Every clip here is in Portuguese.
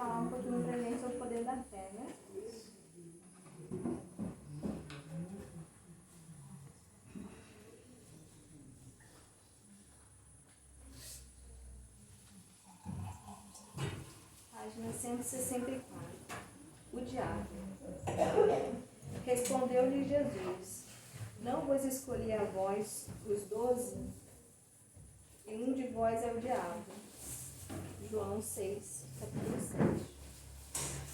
falar um pouquinho pra gente sobre o poder da fé, né? Página 164. O diabo. Respondeu-lhe Jesus: Não vos escolhi a vós, os 12, e um de vós é o diabo. João 6, capítulo 7.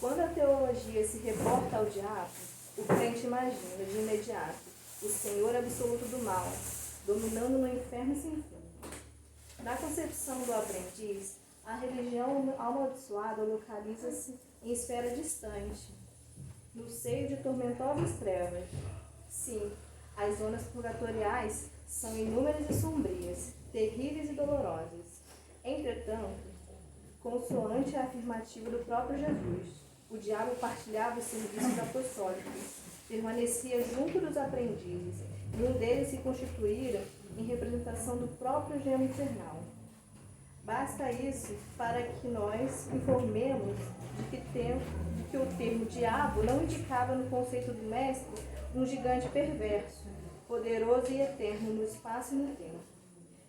Quando a teologia se reporta ao diabo, o crente imagina de imediato o Senhor absoluto do mal, dominando no inferno sem fim. Na concepção do aprendiz, a religião amaldiçoada localiza-se em esfera distante, no seio de tormentosas trevas. Sim, as zonas purgatoriais são inúmeras e sombrias, terríveis e dolorosas. Entretanto, consoante a afirmativa do próprio Jesus, o diabo partilhava os serviços apostólicos, permanecia junto dos aprendizes, e um deles se constituíra em representação do próprio gêmeo infernal. Basta isso para que nós informemos de que o termo diabo não indicava no conceito do mestre um gigante perverso, poderoso e eterno no espaço e no tempo.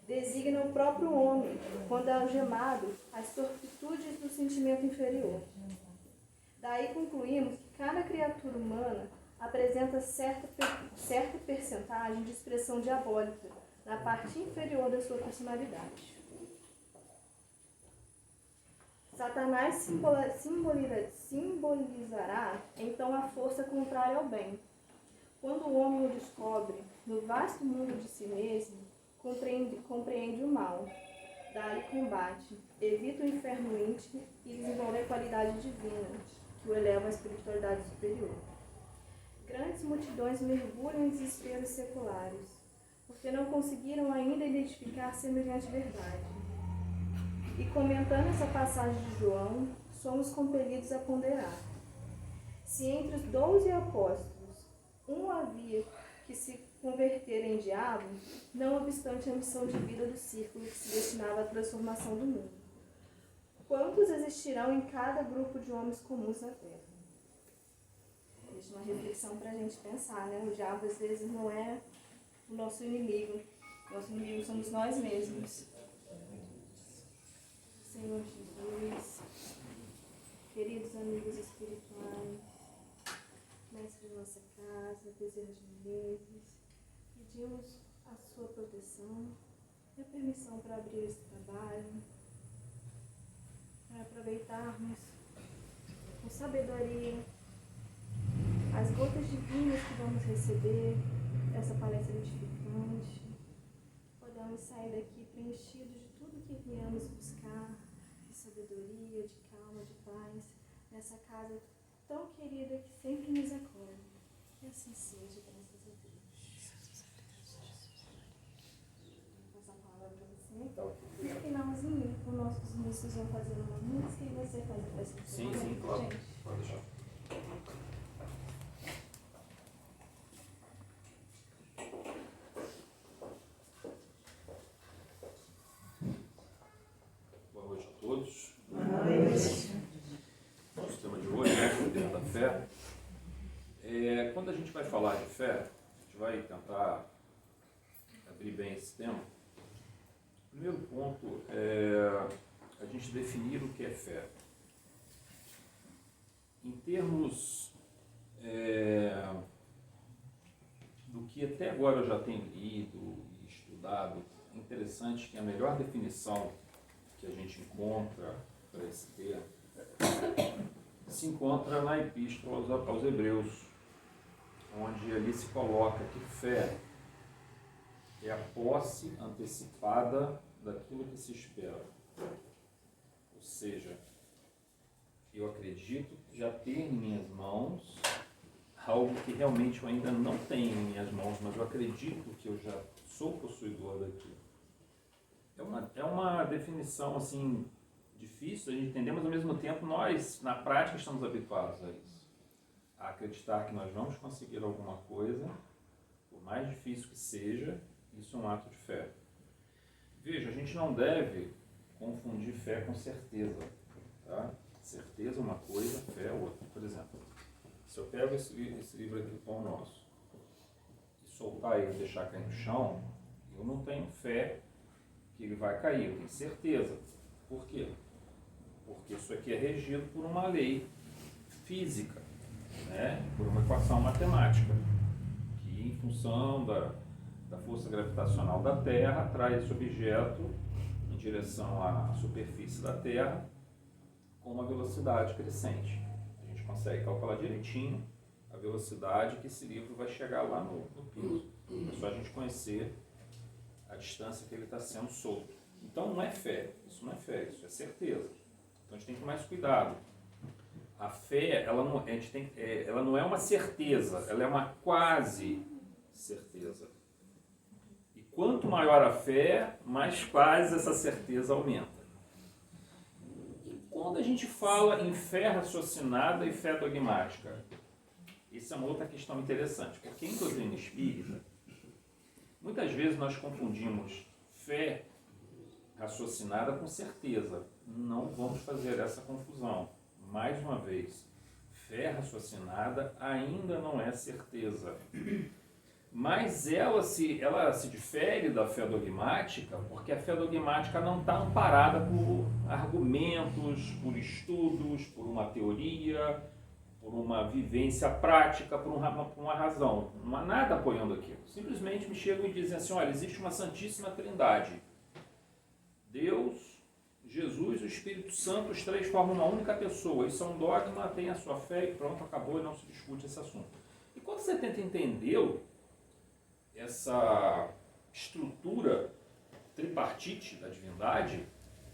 Designa o próprio homem, quando é algemado às torpitudes do sentimento inferior. Daí concluímos que cada criatura humana apresenta certa percentagem de expressão diabólica na parte inferior da sua personalidade. Satanás simbolizará então a força contrária ao bem. Quando o homem o descobre no vasto mundo de si mesmo, compreende o mal, dá-lhe combate, evita o inferno íntimo e desenvolve a qualidade divina, que o eleva à espiritualidade superior. Grandes multidões mergulham em desesperos seculares, porque não conseguiram ainda identificar semelhante verdade. E comentando essa passagem de João, somos compelidos a ponderar. Se entre os 12 apóstolos, um havia que se converter em diabo, não obstante a missão de vida do círculo que se destinava à transformação do mundo, quantos existirão em cada grupo de homens comuns na Terra? Deixa uma reflexão para a gente pensar, né? O diabo às vezes não é o nosso inimigo. Nosso inimigo somos nós mesmos. Senhor Jesus, queridos amigos espirituais, mestre de nossa casa, bezerra de Menezes, pedimos a sua proteção e a permissão para abrir esse trabalho, para aproveitarmos com sabedoria as gotas divinas que vamos receber dessa palestra edificante. Podemos sair daqui preenchidos de tudo que viemos buscar, de sabedoria, de calma, de paz, nessa casa tão querida que sempre nos acolhe. Que assim seja, graças a Deus. Vou passar a palavra para você. No finalzinho, os nossos músicos vão fazer uma música e você faz a prestação. Sim, claro. Gente. Pode deixar. Boa noite a todos. Boa noite. Nosso tema de hoje é o poder da fé. Quando a gente vai falar de fé, a gente vai tentar abrir bem esse tema. O primeiro ponto é a gente definir o que é fé. Em termos do que até agora eu já tenho lido e estudado, é interessante que a melhor definição que a gente encontra para esse termo se encontra na Epístola aos Hebreus, onde ali se coloca que fé é a posse antecipada daquilo que se espera. Ou seja, eu acredito já ter em minhas mãos algo que realmente eu ainda não tenho em minhas mãos, mas eu acredito que eu já sou possuidor daquilo. É uma definição assim difícil de entender, mas ao mesmo tempo nós, na prática, estamos habituados a isso. A acreditar que nós vamos conseguir alguma coisa, por mais difícil que seja, isso é um ato de fé. Veja, a gente não deve confundir fé com certeza. Tá? Certeza é uma coisa, fé é outra. Por exemplo, se eu pego esse livro aqui, o Pão Nosso, e soltar ele e deixar cair no chão, eu não tenho fé que ele vai cair, eu tenho certeza. Por quê? Porque isso aqui é regido por uma lei física, né? Por uma equação matemática, que em função da força gravitacional da Terra, traz esse objeto em direção à superfície da Terra com uma velocidade crescente. A gente consegue calcular direitinho a velocidade que esse livro vai chegar lá no piso. É só a gente conhecer a distância que ele está sendo solto. Então não é fé, isso não é fé, isso é certeza. Então a gente tem que ter mais cuidado. A fé, ela não é uma certeza, ela é uma quase certeza. E quanto maior a fé, mais quase essa certeza aumenta. E quando a gente fala em fé raciocinada e fé dogmática, isso é uma outra questão interessante, porque em doutrina espírita, muitas vezes nós confundimos fé raciocinada com certeza. Não vamos fazer essa confusão. Mais uma vez, fé raciocinada ainda não é certeza. Mas ela se difere da fé dogmática, porque a fé dogmática não está amparada por argumentos, por estudos, por uma teoria, por uma vivência prática, por uma razão. Não há nada apoiando aquilo. Simplesmente me chegam e dizem assim, olha, existe uma Santíssima Trindade. Deus, Jesus e o Espírito Santo, os três formam uma única pessoa. Isso é um dogma, tem a sua fé e pronto, acabou e não se discute esse assunto. E quando você tenta entender essa estrutura tripartite da divindade,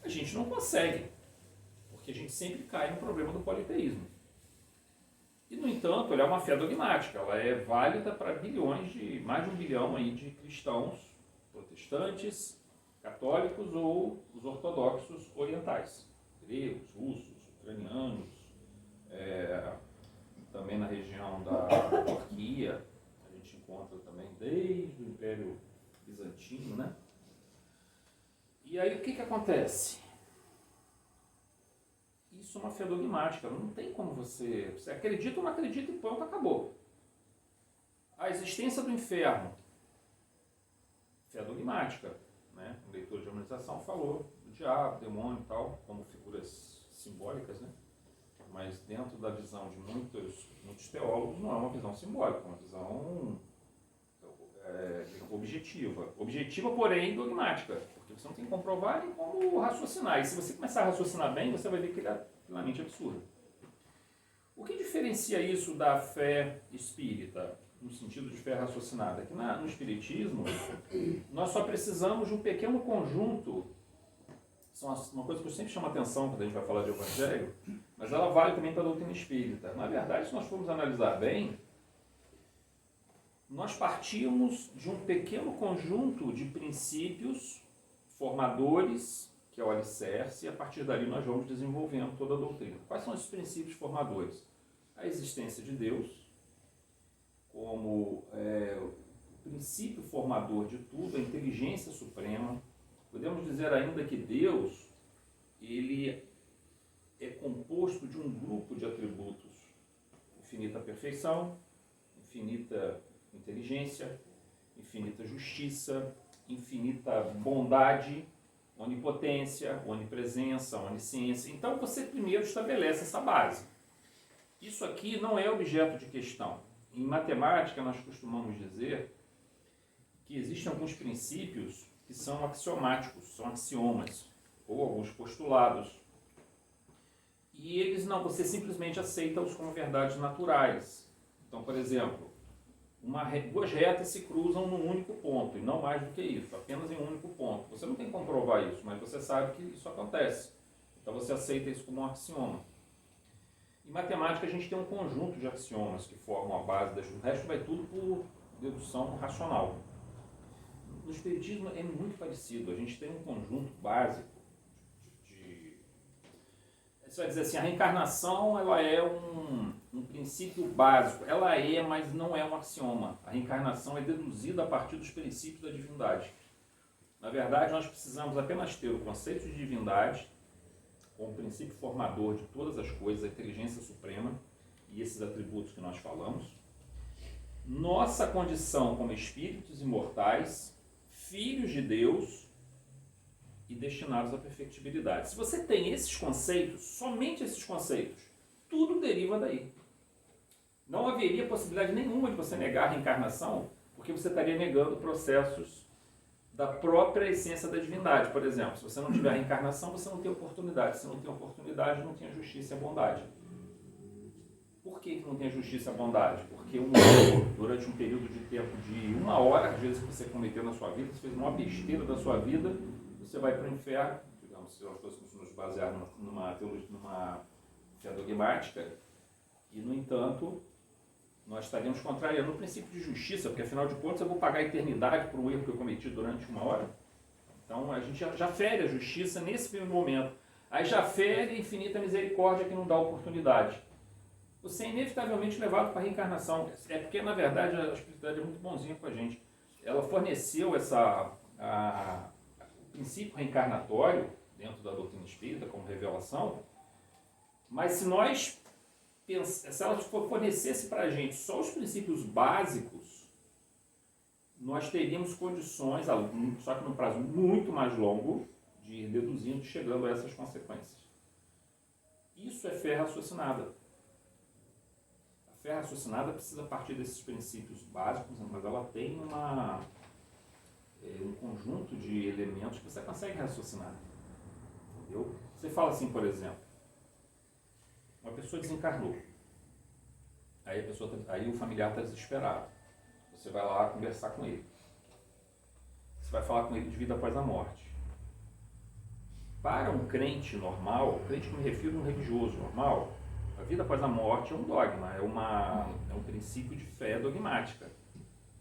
a gente não consegue, porque a gente sempre cai no problema do politeísmo. E, no entanto, ela é uma fé dogmática, ela é válida para mais de 1 bilhão aí de cristãos protestantes, católicos ou os ortodoxos orientais, gregos, russos, ucranianos, também na região da Turquia, a gente encontra também desde o Império Bizantino, né? E aí o que acontece? Isso é uma fé dogmática, não tem como você acredita ou não acredita e pronto, acabou. A existência do inferno, fé dogmática, né? O leitor de humanização falou do diabo, demônio e tal, como figuras simbólicas, né? Mas dentro da visão de muitos teólogos não é uma visão simbólica, é uma visão objetiva. Objetiva, porém, dogmática, porque você não tem que comprovar nem como raciocinar. E se você começar a raciocinar bem, você vai ver que ele é plenamente absurdo. O que diferencia isso da fé espírita, no sentido de fé raciocinada? É que no espiritismo, nós só precisamos de um pequeno conjunto. Isso é uma coisa que eu sempre chamo a atenção quando a gente vai falar de evangelho, mas ela vale também para a doutrina espírita. Na verdade, se nós formos analisar bem, nós partimos de um pequeno conjunto de princípios formadores, que é o alicerce, e a partir dali nós vamos desenvolvendo toda a doutrina. Quais são esses princípios formadores? A existência de Deus, como o princípio formador de tudo, a inteligência suprema. Podemos dizer ainda que Deus, ele é composto de um grupo de atributos: infinita perfeição, infinita inteligência, infinita justiça, infinita bondade, onipotência, onipresença, onisciência. Então você primeiro estabelece essa base. Isso aqui não é objeto de questão. Em matemática nós costumamos dizer que existem alguns princípios que são axiomáticos, são axiomas, ou alguns postulados. E eles não, você simplesmente aceita-os como verdades naturais. Então, por exemplo, duas retas se cruzam num único ponto, e não mais do que isso, apenas em um único ponto. Você não tem que comprovar isso, mas você sabe que isso acontece. Então você aceita isso como um axioma. Em matemática a gente tem um conjunto de axiomas que formam a base, o resto vai tudo por dedução racional. No espiritismo é muito parecido, a gente tem um conjunto básico de... Você vai dizer assim, a reencarnação ela é um princípio básico, ela é, mas não é um axioma. A reencarnação é deduzida a partir dos princípios da divindade. Na verdade, nós precisamos apenas ter o conceito de divindade como princípio formador de todas as coisas, a inteligência suprema e esses atributos que nós falamos. Nossa condição como espíritos imortais, filhos de Deus e destinados à perfectibilidade. Se você tem esses conceitos, somente esses conceitos, tudo deriva daí. Não haveria possibilidade nenhuma de você negar a reencarnação, porque você estaria negando processos da própria essência da divindade. Por exemplo, se você não tiver reencarnação, você não tem oportunidade. Se não tem oportunidade, não tem a justiça e a bondade. Por que não tem a justiça e a bondade? Porque durante um período de tempo de 1 hora, às vezes que você cometeu na sua vida, você fez uma besteira da sua vida, você vai para o inferno. Digamos, se nós fôssemos nos basear numa teologia, numa fé dogmática, e, no entanto, nós estaríamos contrariando o princípio de justiça, porque, afinal de contas, eu vou pagar a eternidade por um erro que eu cometi durante 1 hora. Então, a gente já fere a justiça nesse primeiro momento. Aí já fere a infinita misericórdia que não dá oportunidade. Você é inevitavelmente levado para a reencarnação. É porque, na verdade, a espiritualidade é muito bonzinha com a gente. Ela forneceu o princípio reencarnatório dentro da doutrina espírita como revelação, mas se ela fornecesse para a gente só os princípios básicos, nós teríamos condições, só que num prazo muito mais longo, de ir deduzindo, chegando a essas consequências. Isso é fé raciocinada. A fé raciocinada precisa partir desses princípios básicos, mas ela tem um conjunto de elementos que você consegue raciocinar. Entendeu? Você fala assim, por exemplo, uma pessoa desencarnou. Aí o familiar está desesperado. Você vai lá conversar com ele. Você vai falar com ele de vida após a morte. Para um crente normal, crente que eu me refiro a um religioso normal, a vida após a morte é um dogma, é um princípio de fé dogmática.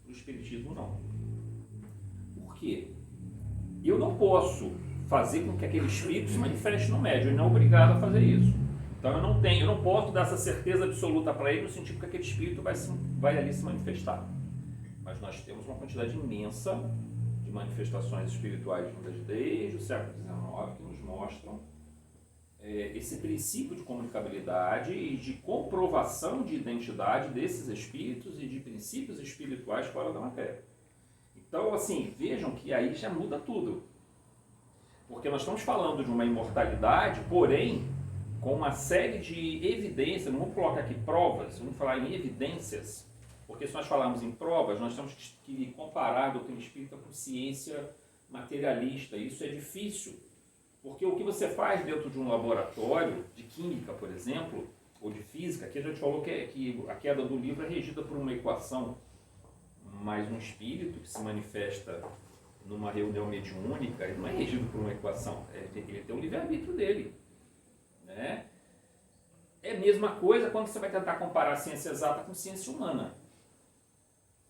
O espiritismo não. Por quê? Eu não posso fazer com que aquele espírito se manifeste no médium, ele não é obrigado a fazer isso. Então eu não posso dar essa certeza absoluta para ele no sentido que aquele espírito vai ali se manifestar. Mas nós temos uma quantidade imensa de manifestações espirituais vindas desde o século XIX que nos mostram esse princípio de comunicabilidade e de comprovação de identidade desses espíritos e de princípios espirituais fora da matéria. Então, assim, vejam que aí já muda tudo. Porque nós estamos falando de uma imortalidade, porém, com uma série de evidências, não vamos colocar aqui provas, vamos falar em evidências, porque se nós falarmos em provas, nós temos que comparar a doutrina espírita com ciência materialista. Isso é difícil, porque o que você faz dentro de um laboratório de química, por exemplo, ou de física, aqui a gente falou que a queda do livro é regida por uma equação, mas um espírito que se manifesta numa reunião mediúnica, ele não é regido por uma equação, ele tem o livre-arbítrio dele. Né? É a mesma coisa quando você vai tentar comparar a ciência exata com a ciência humana.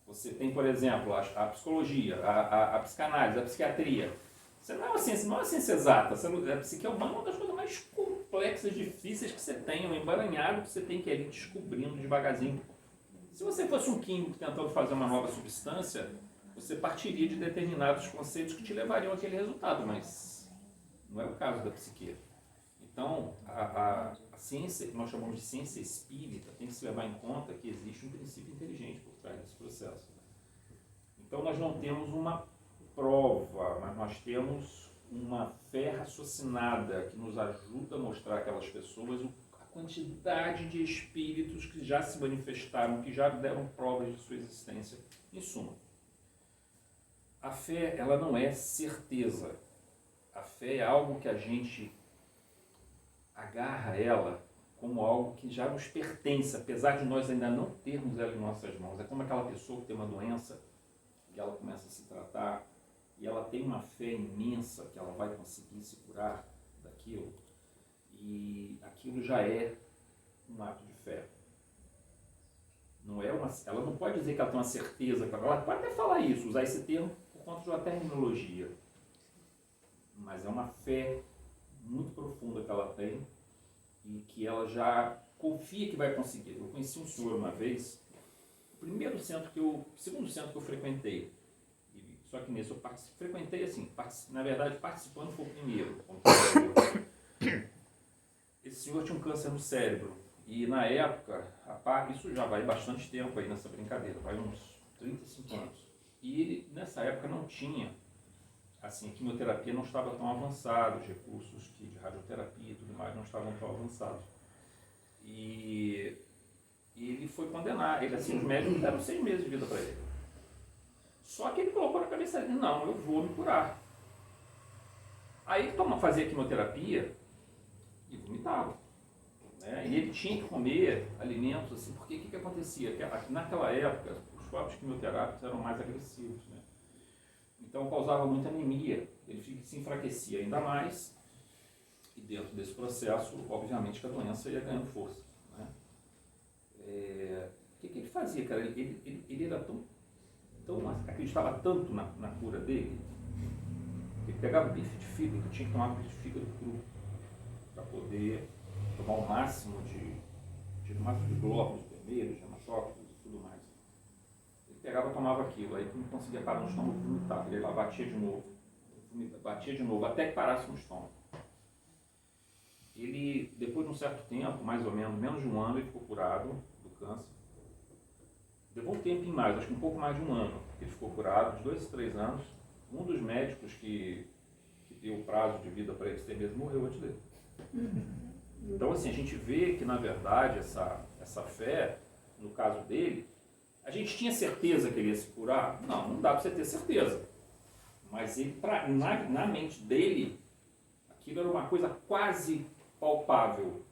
Você tem, por exemplo, a psicologia, a psicanálise, a psiquiatria. Você não é uma ciência exata. A psique humana é uma das coisas mais complexas, difíceis que você tem, um emaranhado que você tem que ir descobrindo devagarzinho. Se você fosse um químico tentando fazer uma nova substância, você partiria de determinados conceitos que te levariam àquele resultado, mas não é o caso da psique. Então, a ciência, que nós chamamos de ciência espírita, tem que se levar em conta que existe um princípio inteligente por trás desse processo. Então, nós não temos uma prova, mas nós temos uma fé raciocinada que nos ajuda a mostrar àquelas pessoas a quantidade de espíritos que já se manifestaram, que já deram provas de sua existência. Em suma, a fé, ela não é certeza. A fé é algo que a gente agarra ela como algo que já nos pertence, apesar de nós ainda não termos ela em nossas mãos. É como aquela pessoa que tem uma doença e ela começa a se tratar e ela tem uma fé imensa que ela vai conseguir se curar daquilo, e aquilo já é um ato de fé. Ela não pode dizer que ela tem uma certeza, ela pode até falar isso, usar esse termo por conta de uma terminologia, mas é uma fé muito profunda que ela tem e que ela já confia que vai conseguir. Eu conheci um senhor uma vez, segundo centro que eu frequentei, só que nesse eu frequentei assim, na verdade participando foi o primeiro. esse senhor tinha um câncer no cérebro. E na época, isso já vai bastante tempo aí nessa brincadeira, vai uns 35 anos. E ele, nessa época, não tinha, assim, a quimioterapia não estava tão avançada, os recursos de radioterapia e tudo mais não estavam tão avançados. E ele foi condenar, ele, assim, os médicos deram 6 meses de vida para ele. Só que ele colocou na cabeça dele, não, eu vou me curar. Aí ele fazia quimioterapia e vomitava. Né? E ele tinha que comer alimentos assim, porque o que acontecia? Naquela época, os próprios quimioterápicos eram mais agressivos. Né? Então causava muita anemia, ele se enfraquecia ainda mais, e dentro desse processo, obviamente que a doença ia ganhando força. Né? O que ele fazia, cara? Ele era tão acreditava tanto na cura dele, que ele pegava bife de fígado, que tinha que tomar bife de fígado cru, para poder tomar o máximo de glóbulos vermelhos, de hematócritos e tudo mais. Ele pegava e tomava aquilo, aí não conseguia parar no estômago, vomitava, ele lá batia de novo, até que parasse no estômago. Ele, depois de um certo tempo, mais ou menos de um ano, ele ficou curado do câncer. Levou um tempinho mais, acho que um pouco mais de um ano, que ele ficou curado, de 2 a 3 anos. Um dos médicos que deu o prazo de vida para ele ter mesmo morreu antes dele. Então, assim, a gente vê que, na verdade, essa fé, no caso dele, a gente tinha certeza que ele ia se curar? Não dá para você ter certeza. Mas ele, na mente dele, aquilo era uma coisa quase palpável.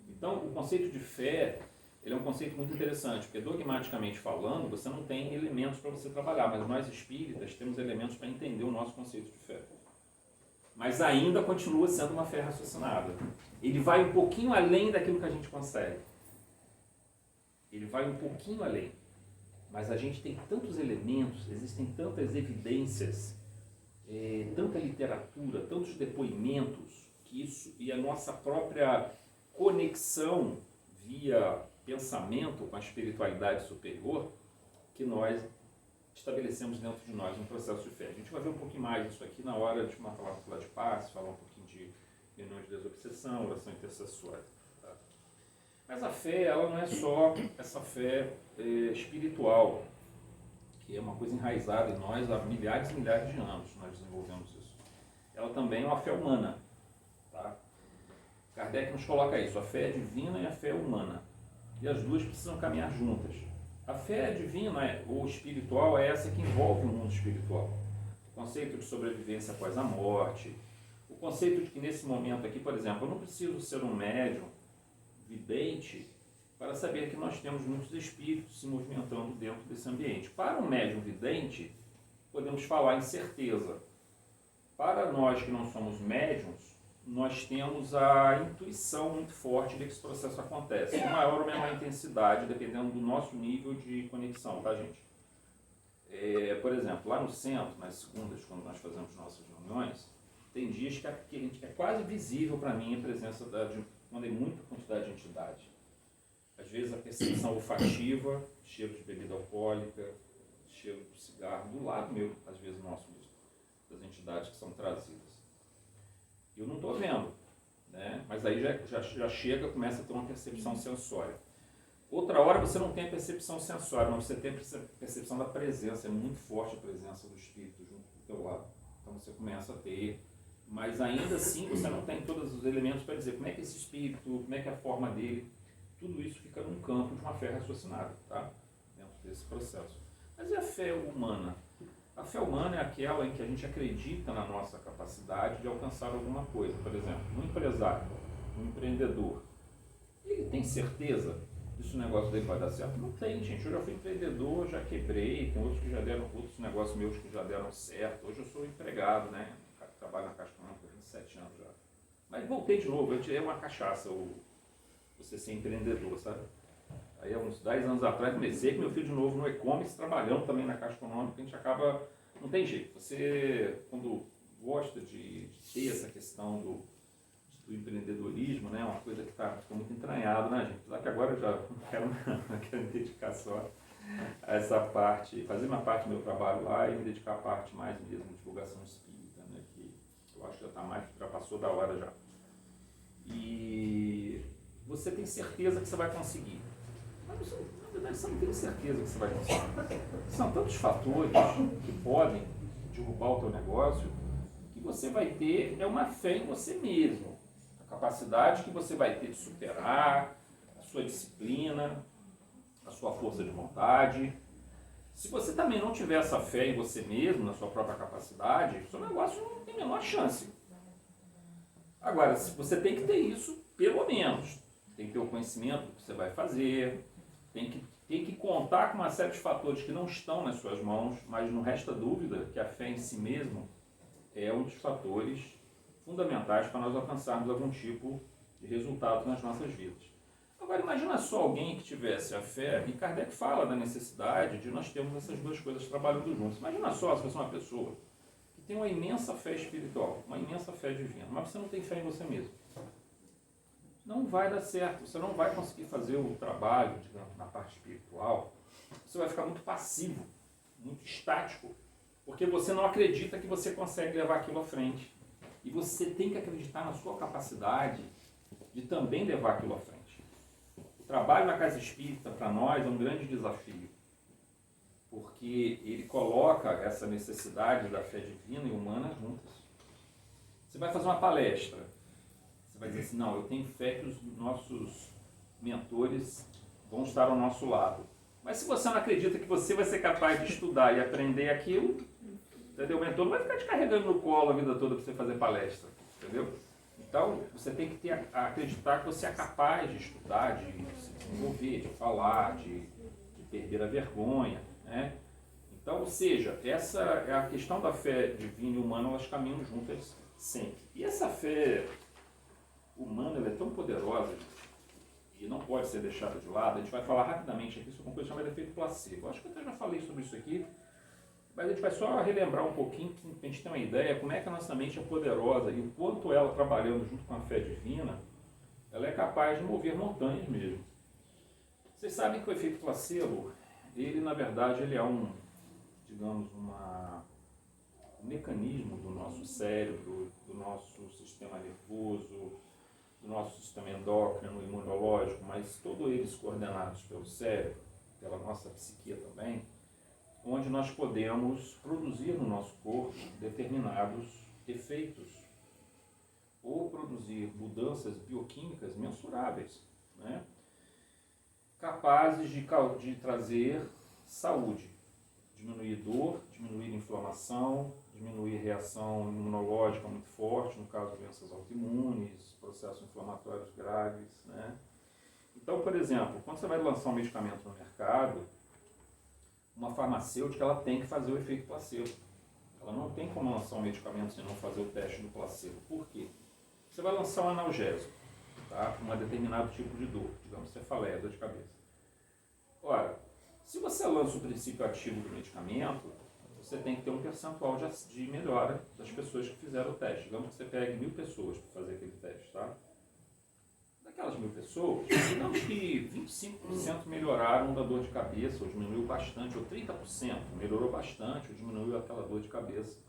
Então, o conceito de fé, ele é um conceito muito interessante, porque dogmaticamente falando, você não tem elementos para você trabalhar, mas nós espíritas temos elementos para entender o nosso conceito de fé. Mas ainda continua sendo uma fé raciocinada. Ele vai um pouquinho além daquilo que a gente consegue. Ele vai um pouquinho além. Mas a gente tem tantos elementos, existem tantas evidências, tanta literatura, tantos depoimentos, que isso e a nossa própria conexão via pensamento com a espiritualidade superior, que nós estabelecemos dentro de nós um processo de fé. A gente vai ver um pouquinho mais disso aqui na hora de falar de paz, falar um pouquinho de reunião de desobsessão, oração intercessória. Tá? Mas a fé, ela não é só essa fé espiritual, que é uma coisa enraizada em nós há milhares e milhares de anos, nós desenvolvemos isso. Ela também é uma fé humana. Tá? Kardec nos coloca isso, a fé divina e a fé humana. E as duas precisam caminhar juntas. A fé divina ou espiritual é essa que envolve o mundo espiritual. O conceito de sobrevivência após a morte, o conceito de que nesse momento aqui, por exemplo, eu não preciso ser um médium vidente para saber que nós temos muitos espíritos se movimentando dentro desse ambiente. Para um médium vidente, podemos falar em certeza. Para nós que não somos médiums, nós temos a intuição muito forte de que esse processo acontece, com maior ou menor intensidade, dependendo do nosso nível de conexão, tá, gente? Por exemplo, lá no centro, nas segundas, quando nós fazemos nossas reuniões, tem dias que é quase visível para mim a presença quando é muita quantidade de entidade. Às vezes a percepção olfativa, cheiro de bebida alcoólica, cheiro de cigarro, do lado meu, às vezes nosso mesmo, das entidades que são trazidas. Eu não estou vendo, né? Mas aí já chega, começa a ter uma percepção sensória. Outra hora você não tem a percepção sensória, mas você tem a percepção da presença, é muito forte a presença do espírito junto do teu lado. Então você começa a ter, mas ainda assim você não tem todos os elementos para dizer como é que esse espírito, como é que é a forma dele, tudo isso fica num campo de uma fé raciocinada, tá? Dentro desse processo. Mas e a fé humana? A fé humana é aquela em que a gente acredita na nossa capacidade de alcançar alguma coisa. Por exemplo, um empresário, um empreendedor, ele tem certeza que esse negócio dele vai dar certo? Não tem, gente. Eu já fui empreendedor, já quebrei, tem outros que já deram, outros negócios meus que já deram certo. Hoje eu sou empregado, né? Trabalho na Caixa Econômica há 27 anos já. Mas voltei de novo, eu tirei uma cachaça, você ser empreendedor, sabe? Aí há uns 10 anos atrás comecei com meu filho de novo no e-commerce, trabalhando também na Caixa Econômica, a gente acaba, não tem jeito, você quando gosta de ter essa questão do empreendedorismo, né, uma coisa que fica muito entranhado, né, gente? Apesar que agora eu já não quero me dedicar só a essa parte, fazer uma parte do meu trabalho lá e me dedicar a parte mais mesmo de divulgação espírita, né, que eu acho que já passou da hora já. e você tem certeza que você vai conseguir. Mas na verdade você não tem certeza que você vai conseguir. São tantos fatores que podem derrubar o teu negócio que você vai ter uma fé em você mesmo. A capacidade que você vai ter de superar, a sua disciplina, a sua força de vontade. Se você também não tiver essa fé em você mesmo, na sua própria capacidade, o seu negócio não tem a menor chance. Agora, você tem que ter isso, pelo menos. Tem que ter o conhecimento do que você vai fazer, tem que contar com uma série de fatores que não estão nas suas mãos, mas não resta dúvida que a fé em si mesmo é um dos fatores fundamentais para nós alcançarmos algum tipo de resultado nas nossas vidas. Agora, imagina só alguém que tivesse a fé, e Kardec fala da necessidade de nós termos essas duas coisas trabalhando juntos. Imagina só se você é uma pessoa que tem uma imensa fé espiritual, uma imensa fé divina, mas você não tem fé em você mesmo. Não vai dar certo, você não vai conseguir fazer o trabalho, digamos, na parte espiritual, você vai ficar muito passivo, muito estático, porque você não acredita que você consegue levar aquilo à frente. E você tem que acreditar na sua capacidade de também levar aquilo à frente. O trabalho na casa espírita, para nós, é um grande desafio, porque ele coloca essa necessidade da fé divina e humana juntas. Você vai fazer uma palestra, você vai dizer assim, não, eu tenho fé que os nossos mentores vão estar ao nosso lado. Mas se você não acredita que você vai ser capaz de estudar e aprender aquilo, entendeu? O mentor não vai ficar te carregando no colo a vida toda para você fazer palestra, entendeu? Então, você tem que acreditar que você é capaz de estudar, de se desenvolver, de falar, de perder a vergonha, né? Então, ou seja, essa é a questão da fé divina e humana, elas caminham juntas sempre. E essa fé humana, ela é tão poderosa e não pode ser deixada de lado. A gente vai falar rapidamente aqui sobre uma coisa chamada efeito placebo. Acho que eu até já falei sobre isso aqui, mas a gente vai só relembrar um pouquinho, para a gente ter uma ideia como é que a nossa mente é poderosa e o quanto ela, trabalhando junto com a fé divina, ela é capaz de mover montanhas mesmo. Vocês sabem que o efeito placebo, ele na verdade ele é digamos, um mecanismo do nosso cérebro, do nosso sistema nervoso, do nosso sistema endócrino, imunológico, mas todos eles coordenados pelo cérebro, pela nossa psique também, onde nós podemos produzir no nosso corpo determinados efeitos ou produzir mudanças bioquímicas mensuráveis, né? Capazes de trazer saúde, diminuir dor, diminuir inflamação, diminuir reação imunológica muito forte, no caso de doenças autoimunes, processos inflamatórios graves, né? Então, por exemplo, quando você vai lançar um medicamento no mercado, uma farmacêutica ela tem que fazer o efeito placebo. Ela não tem como lançar um medicamento sem não fazer o teste do placebo. Por quê? Você vai lançar um analgésico, tá? Para um determinado tipo de dor, digamos, cefaleia, dor de cabeça. Ora, se você lança o princípio ativo do medicamento, você tem que ter um percentual de melhora das pessoas que fizeram o teste. Digamos que você pegue 1000 pessoas para fazer aquele teste, tá? Daquelas 1000 pessoas, digamos que 25% melhoraram da dor de cabeça, ou diminuiu bastante, ou 30% melhorou bastante, ou diminuiu aquela dor de cabeça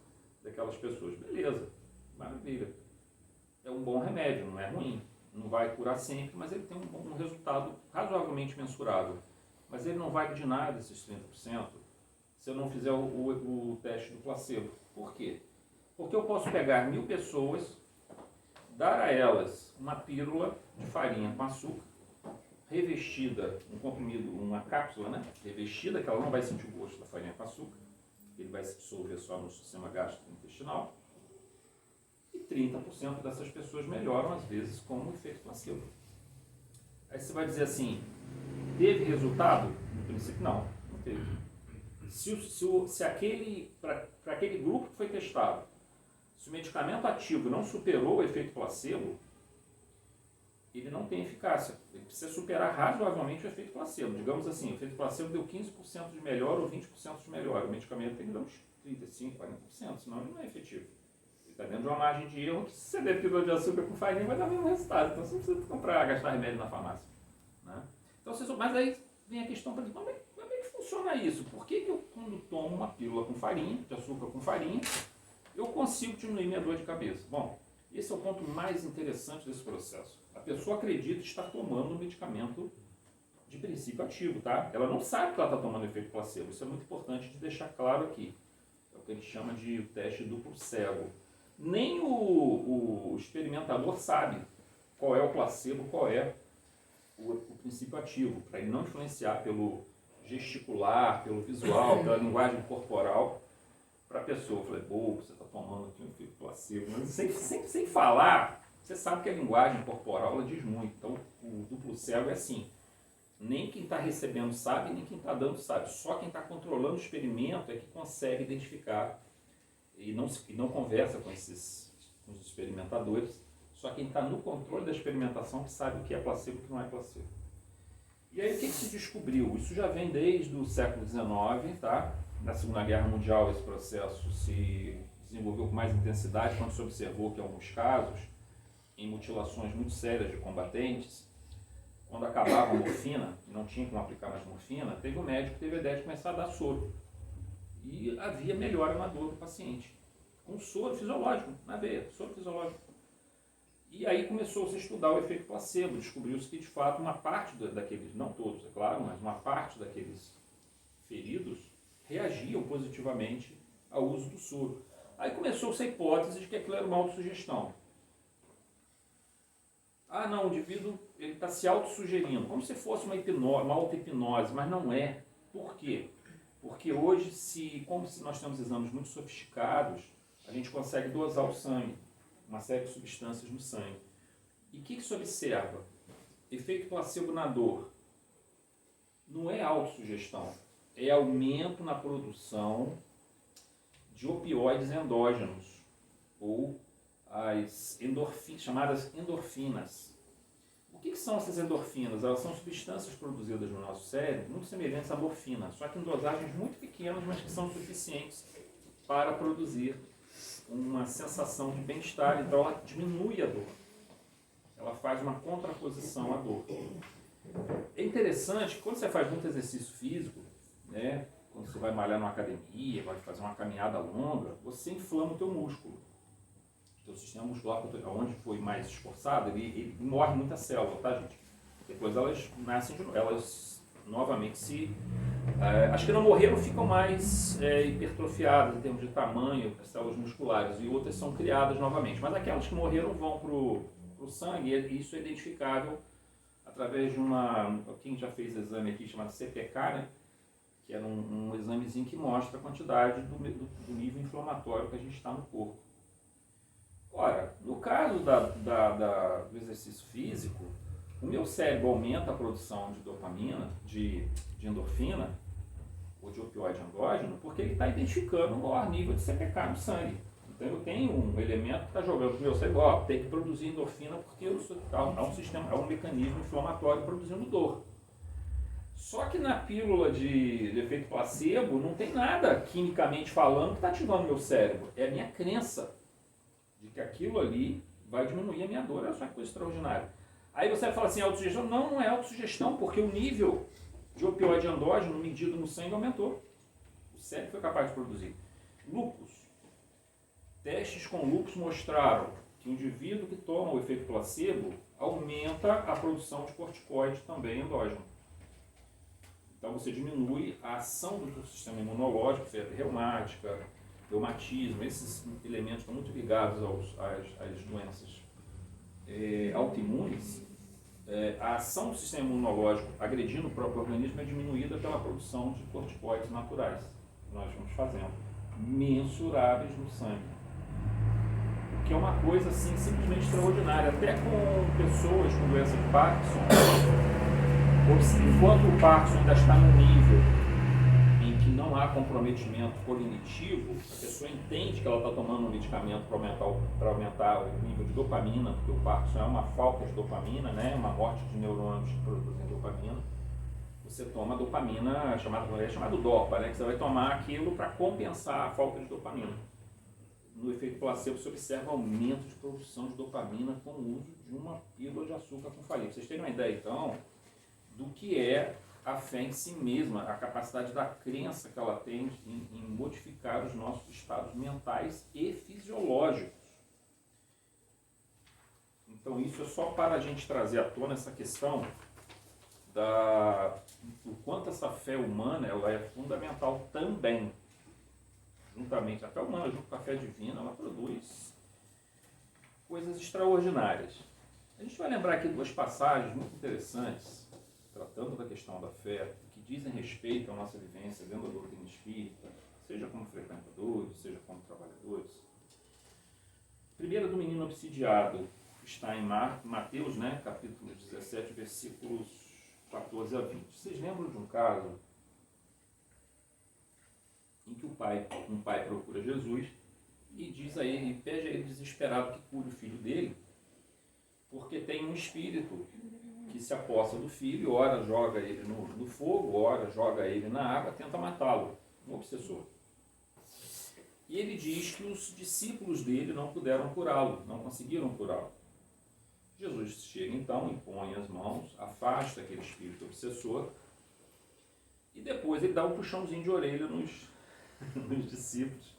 daquelas pessoas. Beleza, maravilha. É um bom remédio, não é ruim. Não vai curar sempre, mas ele tem um resultado razoavelmente mensurável. Mas ele não vai de nada esses 30% se eu não fizer o teste do placebo. Por quê? Porque eu posso pegar 1000 pessoas, dar a elas uma pílula de farinha com açúcar, revestida, um comprimido, uma cápsula, né? Revestida, que ela não vai sentir o gosto da farinha com açúcar, ele vai se dissolver só no sistema gastrointestinal, e 30% dessas pessoas melhoram, às vezes, com um efeito placebo. Aí você vai dizer assim, teve resultado? No princípio, não teve. Se para aquele grupo que foi testado, se o medicamento ativo não superou o efeito placebo, ele não tem eficácia. Ele precisa superar razoavelmente o efeito placebo. Digamos assim, o efeito placebo deu 15% de melhor ou 20% de melhor. O medicamento tem que dar uns 35%, 40%, senão ele não é efetivo. Ele está dentro de uma margem de erro que se você der pílula de açúcar com farinha vai dar o mesmo resultado. Então você não precisa gastar remédio na farmácia, né? Então, mas aí vem a questão para como é que funciona isso? Por que eu, quando tomo uma pílula com farinha, de açúcar com farinha, eu consigo diminuir minha dor de cabeça? Bom, Esse é o ponto mais interessante desse processo. A pessoa acredita estar tomando um medicamento de princípio ativo, tá? Ela não sabe que ela está tomando efeito placebo. Isso é muito importante de deixar claro aqui. É o que a gente chama de teste duplo cego. Nem o experimentador sabe qual é o placebo, qual é o princípio ativo, para ele não influenciar pelo gesticular, pelo visual, pela linguagem corporal, para a pessoa. Eu falei, você está tomando aqui um efeito placebo. Mas sem falar, você sabe que a linguagem corporal ela diz muito. Então, o duplo cego é assim. Nem quem está recebendo sabe, nem quem está dando sabe. Só quem está controlando o experimento é que consegue identificar e não conversa com os experimentadores. Só quem está no controle da experimentação que sabe o que é placebo e o que não é placebo. E aí o que se descobriu? Isso já vem desde o século XIX, tá? Na Segunda Guerra Mundial esse processo se desenvolveu com mais intensidade quando se observou que em alguns casos, em mutilações muito sérias de combatentes, quando acabava a morfina, e não tinha como aplicar mais morfina, teve um médico que teve a ideia de começar a dar soro. E havia melhora na dor do paciente. Com soro fisiológico, na veia, soro fisiológico. E aí começou-se a estudar o efeito placebo. Descobriu-se que, de fato, uma parte daqueles, não todos, é claro, mas uma parte daqueles feridos reagiam positivamente ao uso do soro. Aí começou-se a hipótese de que aquilo era uma autossugestão. Ah, não, o indivíduo está se autossugerindo, como se fosse uma auto-hipnose, mas não é. Por quê? Porque hoje, como nós temos exames muito sofisticados, a gente consegue dosar o sangue, uma série de substâncias no sangue. E o que se observa? Efeito placebo na dor. Não é autossugestão, é aumento na produção de opioides endógenos, ou as chamadas endorfinas. O que são essas endorfinas? Elas são substâncias produzidas no nosso cérebro, muito semelhantes à morfina, só que em dosagens muito pequenas, mas que são suficientes para produzir uma sensação de bem-estar. Então ela diminui a dor. Ela faz uma contraposição à dor. É interessante que quando você faz muito exercício físico, né, quando você vai malhar numa academia, vai fazer uma caminhada longa, você inflama o teu músculo. O teu sistema muscular, onde foi mais esforçado, ele morre muita célula, tá, gente? Depois elas nascem de novo, elas novamente as que não morreram ficam mais hipertrofiadas em termos de tamanho, as células musculares, e outras são criadas novamente. Mas aquelas que morreram vão para o sangue, e isso é identificável através de quem já fez exame aqui chamado CPK, né? Que era um examezinho que mostra a quantidade do nível inflamatório que a gente está no corpo. Ora, no caso do exercício físico, o meu cérebro aumenta a produção de dopamina, de endorfina, ou de opioide endógeno, porque ele está identificando o maior nível de CPK no sangue. Então eu tenho um elemento que está jogando para o meu cérebro, tem que produzir endorfina porque é um mecanismo inflamatório produzindo dor. Só que na pílula de efeito placebo não tem nada quimicamente falando que está ativando o meu cérebro. É a minha crença de que aquilo ali vai diminuir a minha dor. Olha só que coisa extraordinária. Aí você vai falar assim, autossugestão? Não é autossugestão, porque o nível de opioide endógeno medido no sangue aumentou. O cérebro foi capaz de produzir. Lúpus. Testes com lúpus mostraram que o indivíduo que toma o efeito placebo aumenta a produção de corticoide também endógeno. Então você diminui a ação do sistema imunológico, febre reumática, reumatismo, esses elementos estão muito ligados às doenças autoimunes. A ação do sistema imunológico agredindo o próprio organismo é diminuída pela produção de corticoides naturais, que nós vamos fazendo, mensuráveis no sangue. O que é uma coisa assim, simplesmente extraordinária. Até com pessoas com doença de Parkinson, enquanto o Parkinson ainda está no nível em que não há comprometimento cognitivo, a pessoa entende que ela está tomando um medicamento para aumentar o nível de dopamina, porque o Parkinson é uma falta de dopamina, né? Uma morte de neurônios que produzem dopamina. Você toma dopamina, chamado DOPA, né? Que você vai tomar aquilo para compensar a falta de dopamina. No efeito placebo, você observa aumento de produção de dopamina com o uso de uma pílula de açúcar com farinha. Pra vocês terem uma ideia, então, do que é a fé em si mesma, a capacidade da crença que ela tem em modificar os nossos estados mentais e fisiológicos. Então isso é só para a gente trazer à tona essa questão do quanto essa fé humana ela é fundamental também. Juntamente, a fé humana junto com a fé divina, ela produz coisas extraordinárias. A gente vai lembrar aqui duas passagens muito interessantes, tratando da questão da fé, que dizem respeito à nossa vivência dentro da doutrina espírita, seja como frequentadores, seja como trabalhadores. Primeiro do menino obsidiado, está em Mateus, né, capítulo 17, versículos 14 a 20. Vocês lembram de um caso em que um pai procura Jesus e diz a ele, pede a ele desesperado que cure o filho dele, porque tem um espírito que se aposta do filho, ora joga ele no fogo, ora joga ele na água, tenta matá-lo, um obsessor. E ele diz que os discípulos dele não puderam curá-lo, não conseguiram curá-lo. Jesus chega então, impõe as mãos, afasta aquele espírito obsessor e depois ele dá um puxãozinho de orelha nos discípulos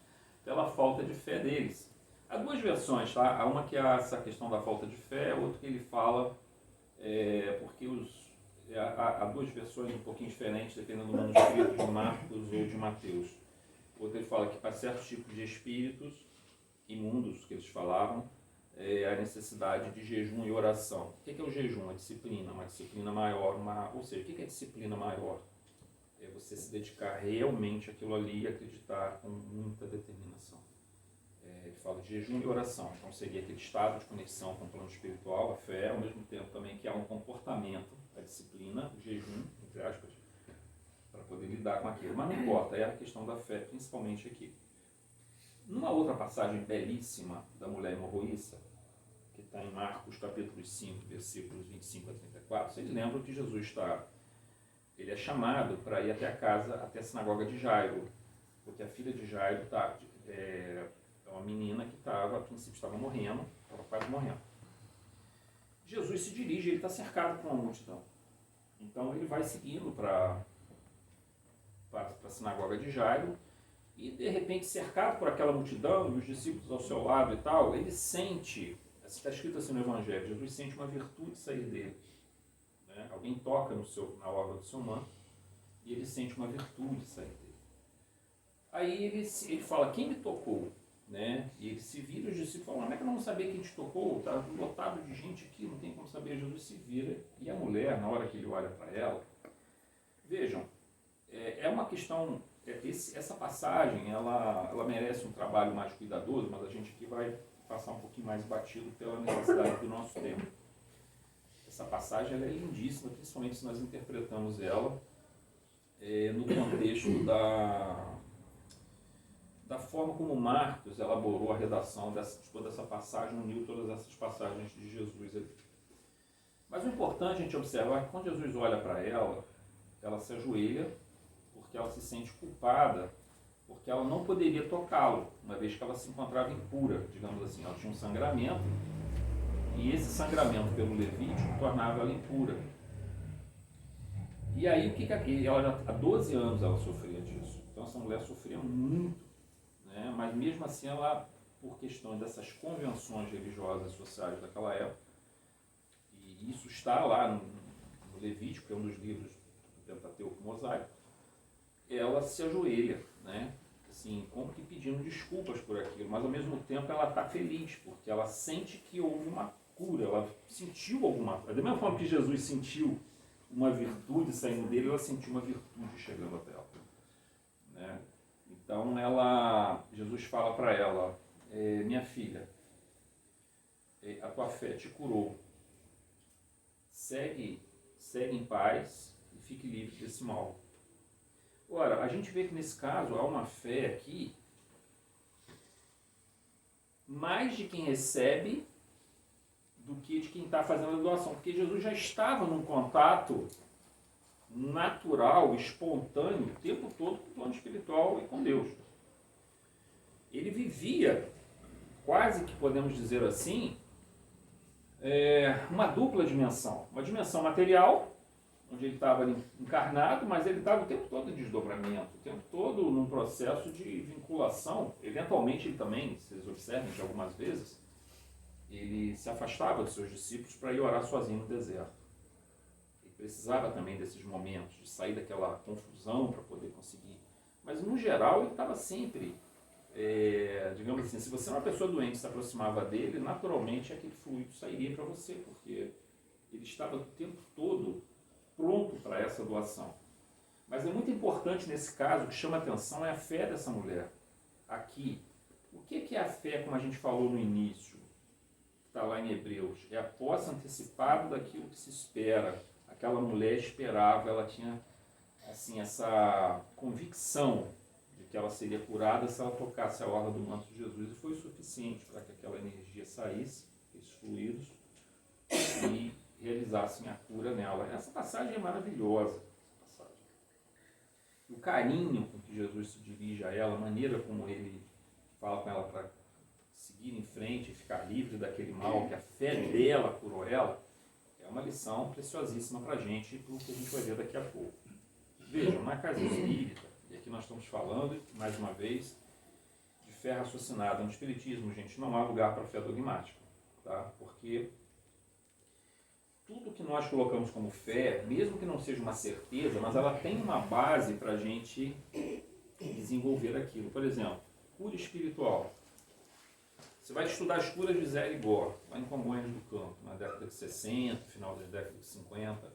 pela falta de fé deles. Há duas versões, tá? Há uma que é essa questão da falta de fé, outra que ele fala, porque há duas versões um pouquinho diferentes, dependendo do manuscrito de Marcos ou de Mateus. Outra ele fala que para certos tipos de espíritos imundos que eles falavam, a necessidade de jejum e oração. O que é o jejum? A disciplina, uma disciplina maior, ou seja, o que é disciplina maior? É você se dedicar realmente àquilo ali e acreditar com muita determinação. Ele fala de jejum e oração, então seria aquele estado de conexão com o plano espiritual, a fé, ao mesmo tempo também que há um comportamento, a disciplina, o jejum, entre aspas, para poder lidar com aquilo. Mas não importa, é a questão da fé, principalmente aqui. Numa outra passagem belíssima da mulher hemorroíça, que está em Marcos capítulo 5, versículos 25 a 34, vocês lembram que Jesus ele é chamado para ir até a casa, até a sinagoga de Jairo, porque a filha de Jairo é uma menina que a princípio estava morrendo, estava quase morrendo. Jesus se dirige, ele está cercado por uma multidão. Então ele vai seguindo para a sinagoga de Jairo, e de repente, cercado por aquela multidão, e os discípulos ao seu lado e tal, ele sente, está escrito assim no Evangelho, Jesus sente uma virtude sair dele. Né? Alguém toca na orla do seu manto, e ele sente uma virtude sair dele. Aí ele fala, quem me tocou? Né? E ele se vira, os discípulos falam, como é que eu não sabia quem te tocou? Está lotado de gente aqui, não tem como saber. Jesus se vira, e a mulher, na hora que ele olha para ela, vejam, é uma questão, essa passagem, ela merece um trabalho mais cuidadoso, mas a gente aqui vai passar um pouquinho mais batido pela necessidade do nosso tempo. Essa passagem ela é lindíssima, principalmente se nós interpretamos ela no contexto da forma como Marcos elaborou a redação de toda essa passagem, uniu todas essas passagens de Jesus ali. Mas o importante a gente observar é que quando Jesus olha para ela se ajoelha, porque ela se sente culpada, porque ela não poderia tocá-lo, uma vez que ela se encontrava impura, digamos assim. Ela tinha um sangramento, e esse sangramento pelo Levítico tornava ela impura. E aí, ela há 12 anos ela sofria disso. Então essa mulher sofria muito, né? Mas mesmo assim ela, por questão dessas convenções religiosas e sociais daquela época, e isso está lá no Levítico, que é um dos livros do Pentateuco Mosaico, ela se ajoelha, né? Assim, como que pedindo desculpas por aquilo, mas ao mesmo tempo ela está feliz, porque ela sente que houve uma cura, ela sentiu alguma coisa. Da mesma forma que Jesus sentiu uma virtude saindo dele, ela sentiu uma virtude chegando até ela. Né? Então Jesus fala para ela, minha filha, a tua fé te curou, segue em paz e fique livre desse mal. Ora, a gente vê que nesse caso há uma fé aqui mais de quem recebe do que de quem está fazendo a doação, porque Jesus já estava num contato natural, espontâneo, o tempo todo com o plano espiritual e com Deus. Ele vivia, quase que podemos dizer assim, uma dupla dimensão. Uma dimensão material, onde ele estava encarnado, mas ele estava o tempo todo em desdobramento, o tempo todo num processo de vinculação. Eventualmente ele também, vocês observem que algumas vezes, ele se afastava dos seus discípulos para ir orar sozinho no deserto. Ele precisava também desses momentos, de sair daquela confusão para poder conseguir. Mas, no geral, ele estava sempre, digamos assim, se você é uma pessoa doente e se aproximava dele, naturalmente aquele fluido sairia para você, porque ele estava o tempo todo pronto para essa doação. Mas é muito importante nesse caso, o que chama atenção é a fé dessa mulher. Aqui, o que é a fé, como a gente falou no início, está lá em Hebreus? É a posse antecipada daquilo que se espera. Aquela mulher esperava, ela tinha assim, essa convicção de que ela seria curada se ela tocasse a orla do manto de Jesus, e foi suficiente para que aquela energia saísse, esses fluidos, e realizassem a cura nela. Essa passagem é maravilhosa. O carinho com que Jesus se dirige a ela, a maneira como ele fala com ela para seguir em frente e ficar livre daquele mal, que a fé dela curou ela, é uma lição preciosíssima para a gente, pelo que a gente vai ver daqui a pouco. Vejam, na casa espírita, e aqui nós estamos falando, mais uma vez, de fé raciocinada. No espiritismo, gente, não há lugar para fé dogmática, tá? Porque tudo que nós colocamos como fé, mesmo que não seja uma certeza, mas ela tem uma base para a gente desenvolver aquilo. Por exemplo, cura espiritual. Você vai estudar as curas de Zé Igor, lá em Congonhas do Campo, na década de 60, final da década de 50.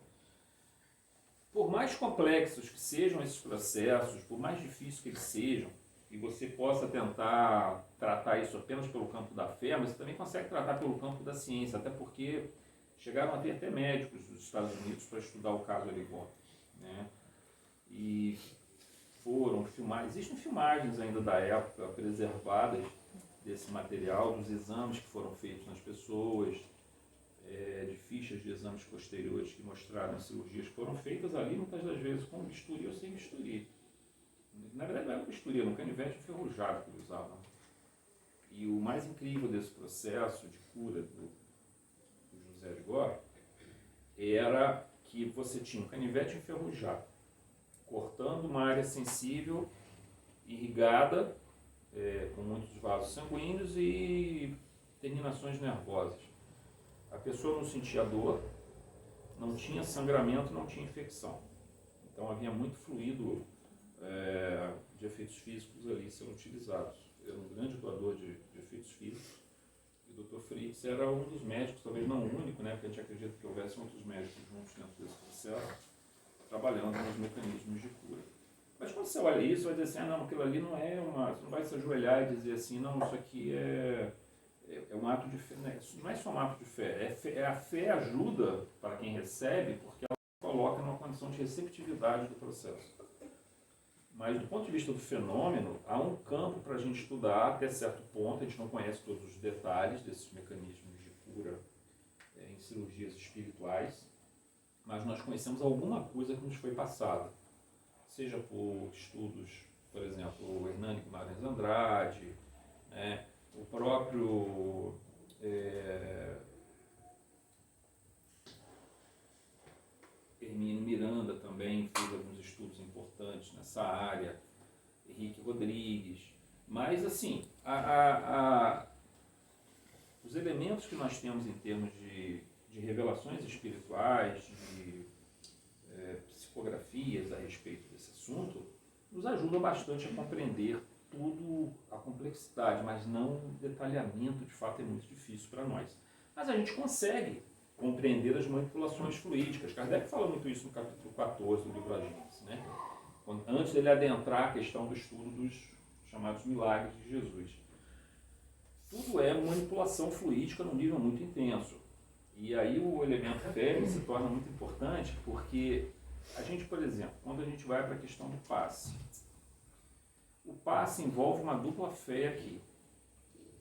Por mais complexos que sejam esses processos, por mais difíceis que eles sejam, e você possa tentar tratar isso apenas pelo campo da fé, mas você também consegue tratar pelo campo da ciência, até porque chegaram a ter até médicos dos Estados Unidos para estudar o caso Igor, né? E foram filmagens, existem filmagens ainda da época preservadas desse material, dos exames que foram feitos nas pessoas, de fichas de exames posteriores que mostraram as cirurgias que foram feitas ali, muitas das vezes com bisturi ou sem bisturi. Na verdade não era bisturi, era um canivete enferrujado que eles usavam. E o mais incrível desse processo de cura do José de Góes era que você tinha um canivete enferrujado, cortando uma área sensível, irrigada, com muitos vasos sanguíneos e terminações nervosas. A pessoa não sentia dor, não tinha sangramento, não tinha infecção. Então havia muito fluido de efeitos físicos ali sendo utilizados. Era um grande doador de efeitos físicos. E o Dr. Fritz era um dos médicos, talvez não o único, né, porque a gente acredita que houvesse outros médicos juntos dentro desse processo, trabalhando nos mecanismos de cura. Mas quando você olha isso, vai dizer assim, não, aquilo ali não é uma... Você não vai se ajoelhar e dizer assim, não, isso aqui é um ato de fé. Não é só um ato de fé, a fé ajuda para quem recebe, porque ela coloca numa condição de receptividade do processo. Mas do ponto de vista do fenômeno, há um campo para a gente estudar até certo ponto. A gente não conhece todos os detalhes desses mecanismos de cura em cirurgias espirituais, mas nós conhecemos alguma coisa que nos foi passada, seja por estudos, por exemplo, o Hernani Guimarães Andrade, né, o próprio Hermínio Miranda também fez alguns estudos importantes nessa área, Henrique Rodrigues, mas assim, os elementos que nós temos em termos de revelações espirituais, de psicografias a respeito desse assunto, nos ajudam bastante a compreender tudo, a complexidade, mas não o detalhamento, de fato, é muito difícil para nós. Mas a gente consegue compreender as manipulações fluídicas. Kardec fala muito isso no capítulo 14 do livro A Gênese, né? Antes dele adentrar a questão do estudo dos chamados milagres de Jesus. Tudo é manipulação fluídica num nível muito intenso. E aí o elemento fé se torna muito importante, porque a gente, por exemplo, quando a gente vai para a questão do passe, o passe envolve uma dupla fé aqui,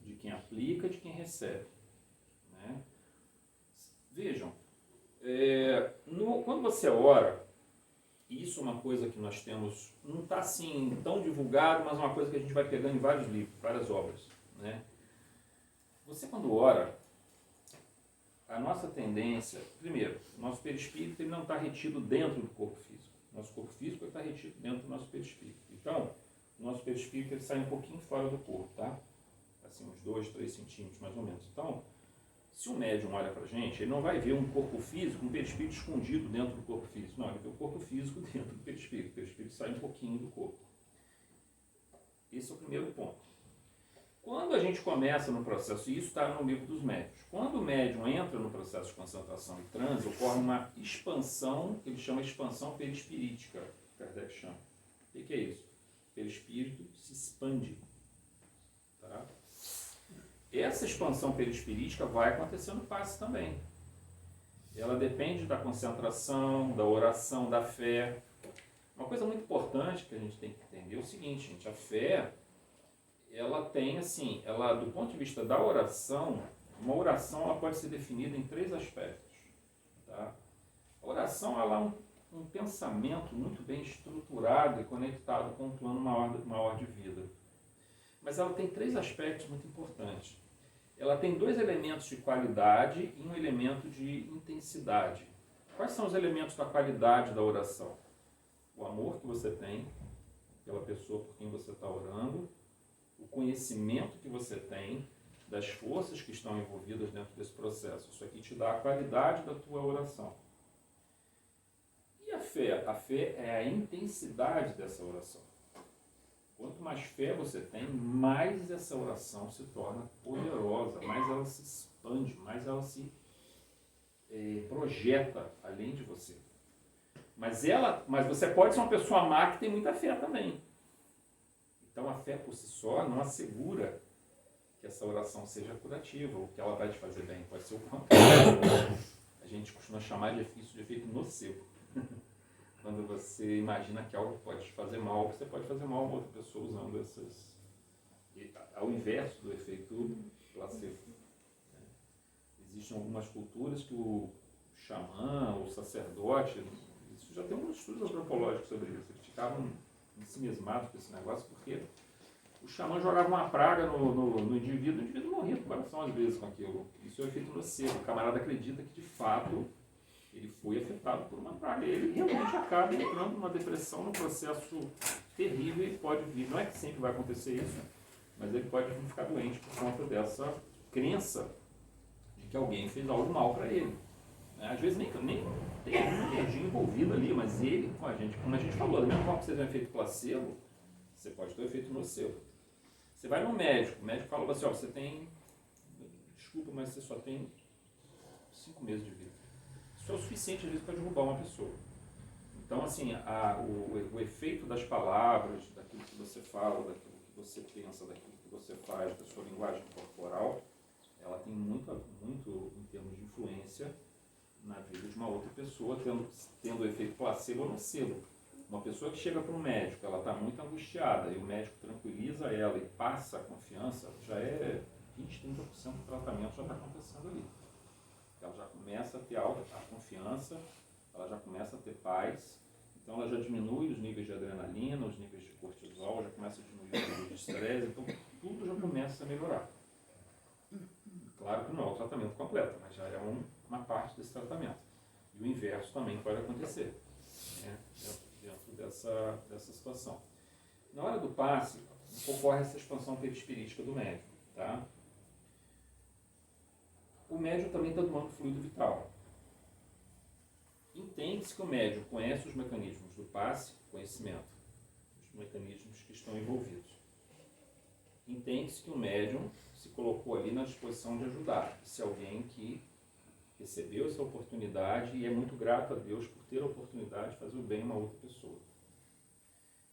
de quem aplica e de quem recebe, né? Vejam, quando você ora, isso é uma coisa que nós temos, não está assim tão divulgado, mas é uma coisa que a gente vai pegando em vários livros, várias obras, né? Você quando ora, a nossa tendência, primeiro, o nosso perispírito ele não está retido dentro do corpo físico. Nosso corpo físico está retido dentro do nosso perispírito. Então, o nosso perispírito ele sai um pouquinho fora do corpo, tá? Assim, uns 2, 3 centímetros mais ou menos. Então, Se o médium olha para a gente, ele não vai ver um corpo físico, um perispírito escondido dentro do corpo físico. Não, ele vê o corpo físico dentro do perispírito. O perispírito sai um pouquinho do corpo. Esse é o primeiro ponto. Quando a gente começa no processo, e isso está no livro dos médiuns, quando o médium entra no processo de concentração e transe, ocorre uma expansão, que ele chama de expansão perispirítica, Kardec chama. O que é isso? O perispírito se expande. Tá? Essa expansão perispirítica vai acontecer no passe também. Ela depende da concentração, da oração, da fé. Uma coisa muito importante que a gente tem que entender é o seguinte, gente, a fé, ela tem, assim, ela, do ponto de vista da oração, uma oração ela pode ser definida em 3 aspectos. Tá? A oração ela é um pensamento muito bem estruturado e conectado com um plano maior de vida. Mas ela tem 3 aspectos muito importantes. Ela tem 2 elementos de qualidade e um elemento de intensidade. Quais são os elementos da qualidade da oração? O amor que você tem pela pessoa por quem você está orando, o conhecimento que você tem das forças que estão envolvidas dentro desse processo. Isso aqui te dá a qualidade da tua oração. E a fé? A fé é a intensidade dessa oração. Quanto mais fé você tem, mais essa oração se torna poderosa, mais ela se expande, mais ela se projeta além de você. Mas você pode ser uma pessoa má que tem muita fé também. Então a fé por si só não assegura que essa oração seja curativa ou que ela vai te fazer bem. Pode ser o contrário. A gente costuma chamar de efeito nocebo. Quando você imagina que algo pode te fazer mal, você pode fazer mal a outra pessoa usando essas... Ao inverso do efeito placebo. Existem algumas culturas que o xamã, o sacerdote, isso já tem uns estudos antropológicos sobre isso, eles ficavam ensimismados com esse negócio, porque o xamã jogava uma praga no indivíduo, o indivíduo morria por coração às vezes com aquilo. Isso é o efeito nocebo. O camarada acredita que de fato ele foi afetado por uma praga. Ele realmente acaba entrando numa depressão, num processo terrível e pode vir. Não é que sempre vai acontecer isso, mas ele pode ficar doente por conta dessa crença de que alguém fez algo mal para ele. Às vezes nem tem uma energia envolvida ali, mas ele, como a gente falou, da mesma forma que você tem um efeito placebo, você pode ter um efeito nocebo. Você vai no médico, o médico fala assim, ó, você tem, desculpa, mas você só tem 5 meses de vida. Isso é o suficiente, às vezes, para derrubar uma pessoa. Então, assim, o efeito das palavras, daquilo que você fala, daquilo que você pensa, daquilo que você faz, da sua linguagem corporal, ela tem muito em termos de influência na vida de uma outra pessoa, tendo o efeito placebo ou nocebo. Uma pessoa que chega para um médico, ela está muito angustiada, e o médico tranquiliza ela e passa a confiança, já é 20, 30% do tratamento já está acontecendo ali. Ela já começa a ter a confiança, ela já começa a ter paz, então ela já diminui os níveis de adrenalina, os níveis de cortisol, já começa a diminuir os níveis de estresse, então tudo já começa a melhorar. Claro que não é o tratamento completo, mas já é uma parte desse tratamento. E o inverso também pode acontecer, né, dentro dessa situação. Na hora do passe, ocorre essa expansão perispirítica do médium. Tá? O médium também está tomando fluido vital. Entende-se que o médium conhece os mecanismos do passe, conhecimento, os mecanismos que estão envolvidos. Entende-se que o médium se colocou ali na disposição de ajudar. Esse é alguém que recebeu essa oportunidade e é muito grato a Deus por ter a oportunidade de fazer o bem a uma outra pessoa.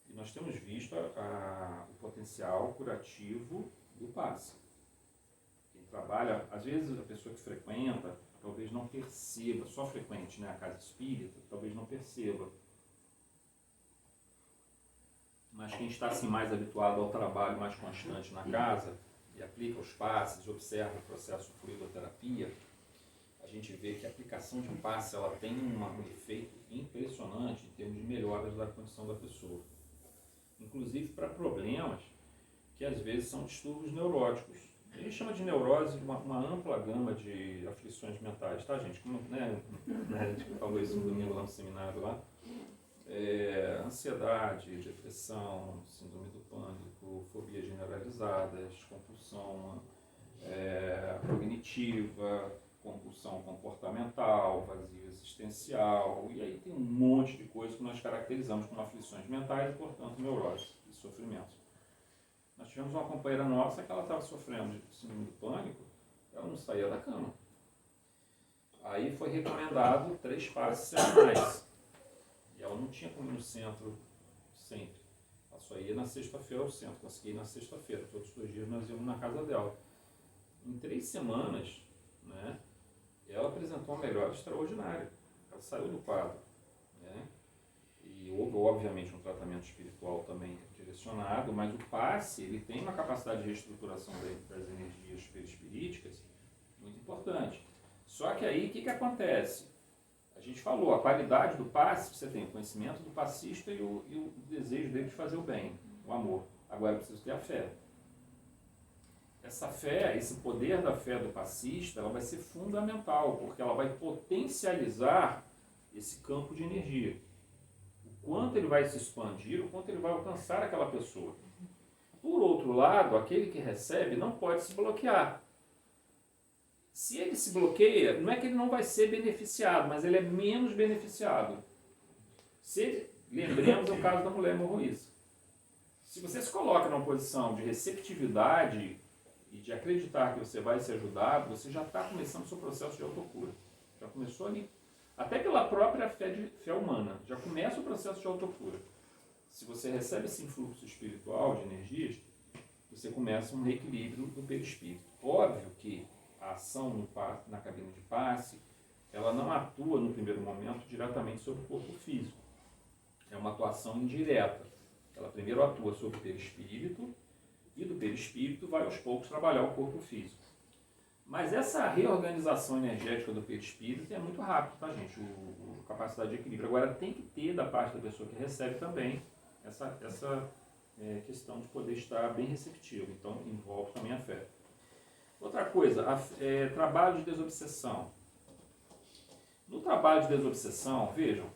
E nós temos visto o potencial curativo do passe. Quem trabalha, às vezes a pessoa que frequenta, talvez não perceba, só frequente, né, a casa espírita, talvez não perceba. Mas quem está assim, mais habituado ao trabalho mais constante na casa e aplica os passes, observa o processo de fluidoterapia, a gente vê que a aplicação de passe ela tem um efeito impressionante em termos de melhoras da condição da pessoa. Inclusive para problemas que às vezes são distúrbios neuróticos. A gente chama de neurose uma ampla gama de aflições mentais, tá, gente? Como, né, a gente falou isso no domingo lá no seminário lá. Ansiedade, depressão, síndrome do pânico, fobias generalizadas, compulsão, cognitiva, compulsão comportamental, vazio existencial, e aí tem um monte de coisas que nós caracterizamos como aflições mentais e, portanto, neuroses e sofrimentos. Nós tivemos uma companheira nossa que ela estava sofrendo de síndrome do pânico, ela não saía da cama. Aí foi recomendado 3 passes semanais. E ela não tinha como ir no centro sempre. Ela só ia na sexta-feira ao centro, conseguia ir na sexta-feira. Todos os 2 dias nós íamos na casa dela. Em 3 semanas, né, ela apresentou uma melhora extraordinária. Ela saiu do quadro. Né? E houve, obviamente, um tratamento espiritual também direcionado, mas o passe ele tem uma capacidade de reestruturação das energias perispiríticas muito importante. Só que aí, o que acontece? A gente falou, a qualidade do passe, você tem o conhecimento do passista e o desejo dele de fazer o bem, o amor. Agora, eu preciso ter a fé. Essa fé, esse poder da fé do passista, ela vai ser fundamental, porque ela vai potencializar esse campo de energia. O quanto ele vai se expandir, o quanto ele vai alcançar aquela pessoa. Por outro lado, aquele que recebe não pode se bloquear. Se ele se bloqueia, não é que ele não vai ser beneficiado, mas ele é menos beneficiado. Lembremos o caso da mulher hemorroísta. Se você se coloca numa posição de receptividade e de acreditar que você vai ser ajudado, você já está começando o seu processo de autocura. Já começou ali. Até pela própria fé humana. Já começa o processo de autocura. Se você recebe esse influxo espiritual de energias, você começa um reequilíbrio do perispírito. Óbvio que a ação na cabine de passe, ela não atua no primeiro momento diretamente sobre o corpo físico. É uma atuação indireta. Ela primeiro atua sobre o perispírito e do perispírito vai aos poucos trabalhar o corpo físico. Mas essa reorganização energética do perispírito é muito rápido, tá, gente? A capacidade de equilíbrio. Agora tem que ter da parte da pessoa que recebe também essa questão de poder estar bem receptivo. Então envolve também a fé. Outra coisa, trabalho de desobsessão. No trabalho de desobsessão, vejam,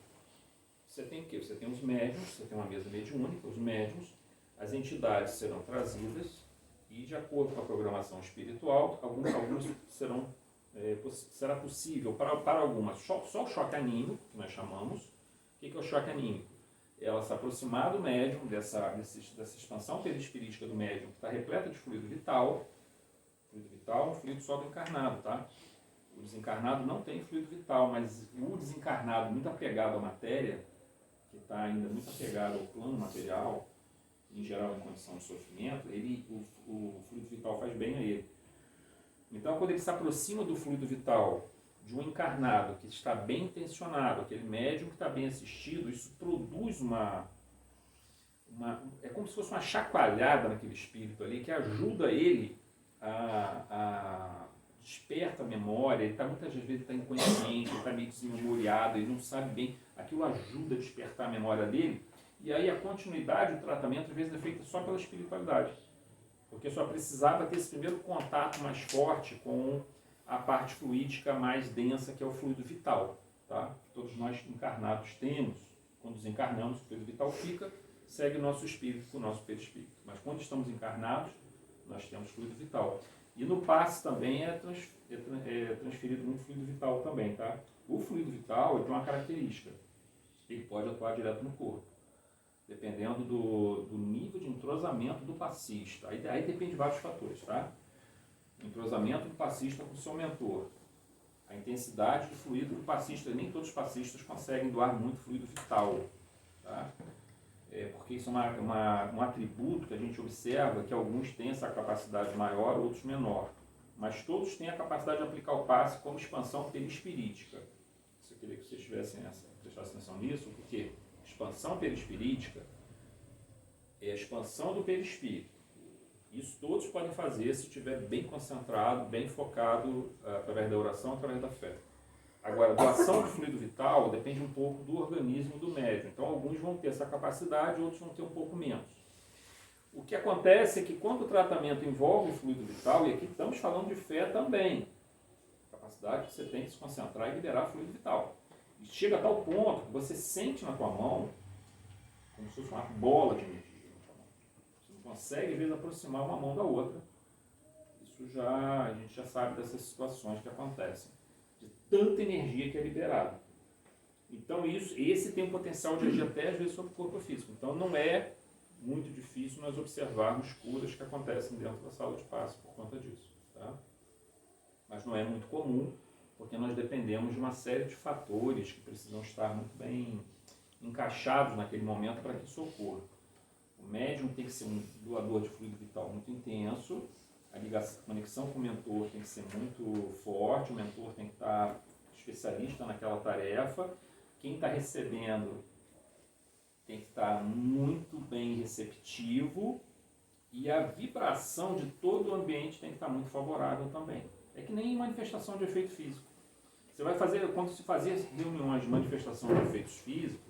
você tem o quê? Você tem os médiuns, você tem uma mesa mediúnica, os médiuns, as entidades serão trazidas e, de acordo com a programação espiritual, alguns será possível, para algumas, só o choque anímico, que nós chamamos. O que é o choque anímico? Ela se aproximar do médium, dessa expansão perispirítica do médium, que está repleta de fluido vital. Fluido vital é um fluido só do encarnado, tá? O desencarnado não tem fluido vital, mas o desencarnado muito apegado à matéria, que está ainda muito apegado ao plano material, em geral em condição de sofrimento, o fluido vital faz bem a ele. Então, quando ele se aproxima do fluido vital de um encarnado que está bem intencionado, aquele médium que está bem assistido, isso produz é como se fosse uma chacoalhada naquele espírito ali, que ajuda ele desperta a memória. Ele está muitas vezes inconsciente, ele está meio desmemoriado, ele não sabe bem, aquilo ajuda a despertar a memória dele, e aí a continuidade do tratamento às vezes é feita só pela espiritualidade, porque só precisava ter esse primeiro contato mais forte com a parte fluídica mais densa, que é o fluido vital, tá? Todos nós encarnados temos. Quando desencarnamos, o fluido vital segue o nosso espírito com o nosso perispírito, mas quando estamos encarnados, nós temos fluido vital. E no passe também é transferido muito fluido vital também, tá? O fluido vital tem uma característica. Ele pode atuar direto no corpo, dependendo do nível de entrosamento do passista. Aí depende de vários fatores, tá? O entrosamento do passista com o seu mentor. A intensidade do fluido do passista. Nem todos os passistas conseguem doar muito fluido vital, tá? Porque isso é um atributo que a gente observa, que alguns têm essa capacidade maior, outros menor. Mas todos têm a capacidade de aplicar o passe como expansão perispirítica. Eu queria que vocês prestassem atenção nisso, porque expansão perispirítica é a expansão do perispírito. Isso todos podem fazer se estiver bem concentrado, bem focado, através da oração, através da fé. Agora, a doação de fluido vital depende um pouco do organismo do médium. Então, alguns vão ter essa capacidade, outros vão ter um pouco menos. O que acontece é que quando o tratamento envolve fluido vital, e aqui estamos falando de fé também, a capacidade que você tem de se concentrar e liberar fluido vital. E chega a tal ponto que você sente na tua mão como se fosse uma bola de energia na tua mão. Você não consegue, às vezes, aproximar uma mão da outra. Isso a gente já sabe dessas situações que acontecem, de tanta energia que é liberada. Então esse tem o potencial de agir até às vezes sobre o corpo físico. Então não é muito difícil nós observarmos curas que acontecem dentro da sala de passe por conta disso. Tá? Mas não é muito comum, porque nós dependemos de uma série de fatores que precisam estar muito bem encaixados naquele momento para que isso ocorra. O médium tem que ser um doador de fluido vital muito intenso, a conexão com o mentor tem que ser muito forte, o mentor tem que estar especialista naquela tarefa, quem está recebendo tem que estar muito bem receptivo e a vibração de todo o ambiente tem que estar muito favorável também. É que nem manifestação de efeito físico. Você vai fazer, quando se fazia reuniões de manifestação de efeitos físicos,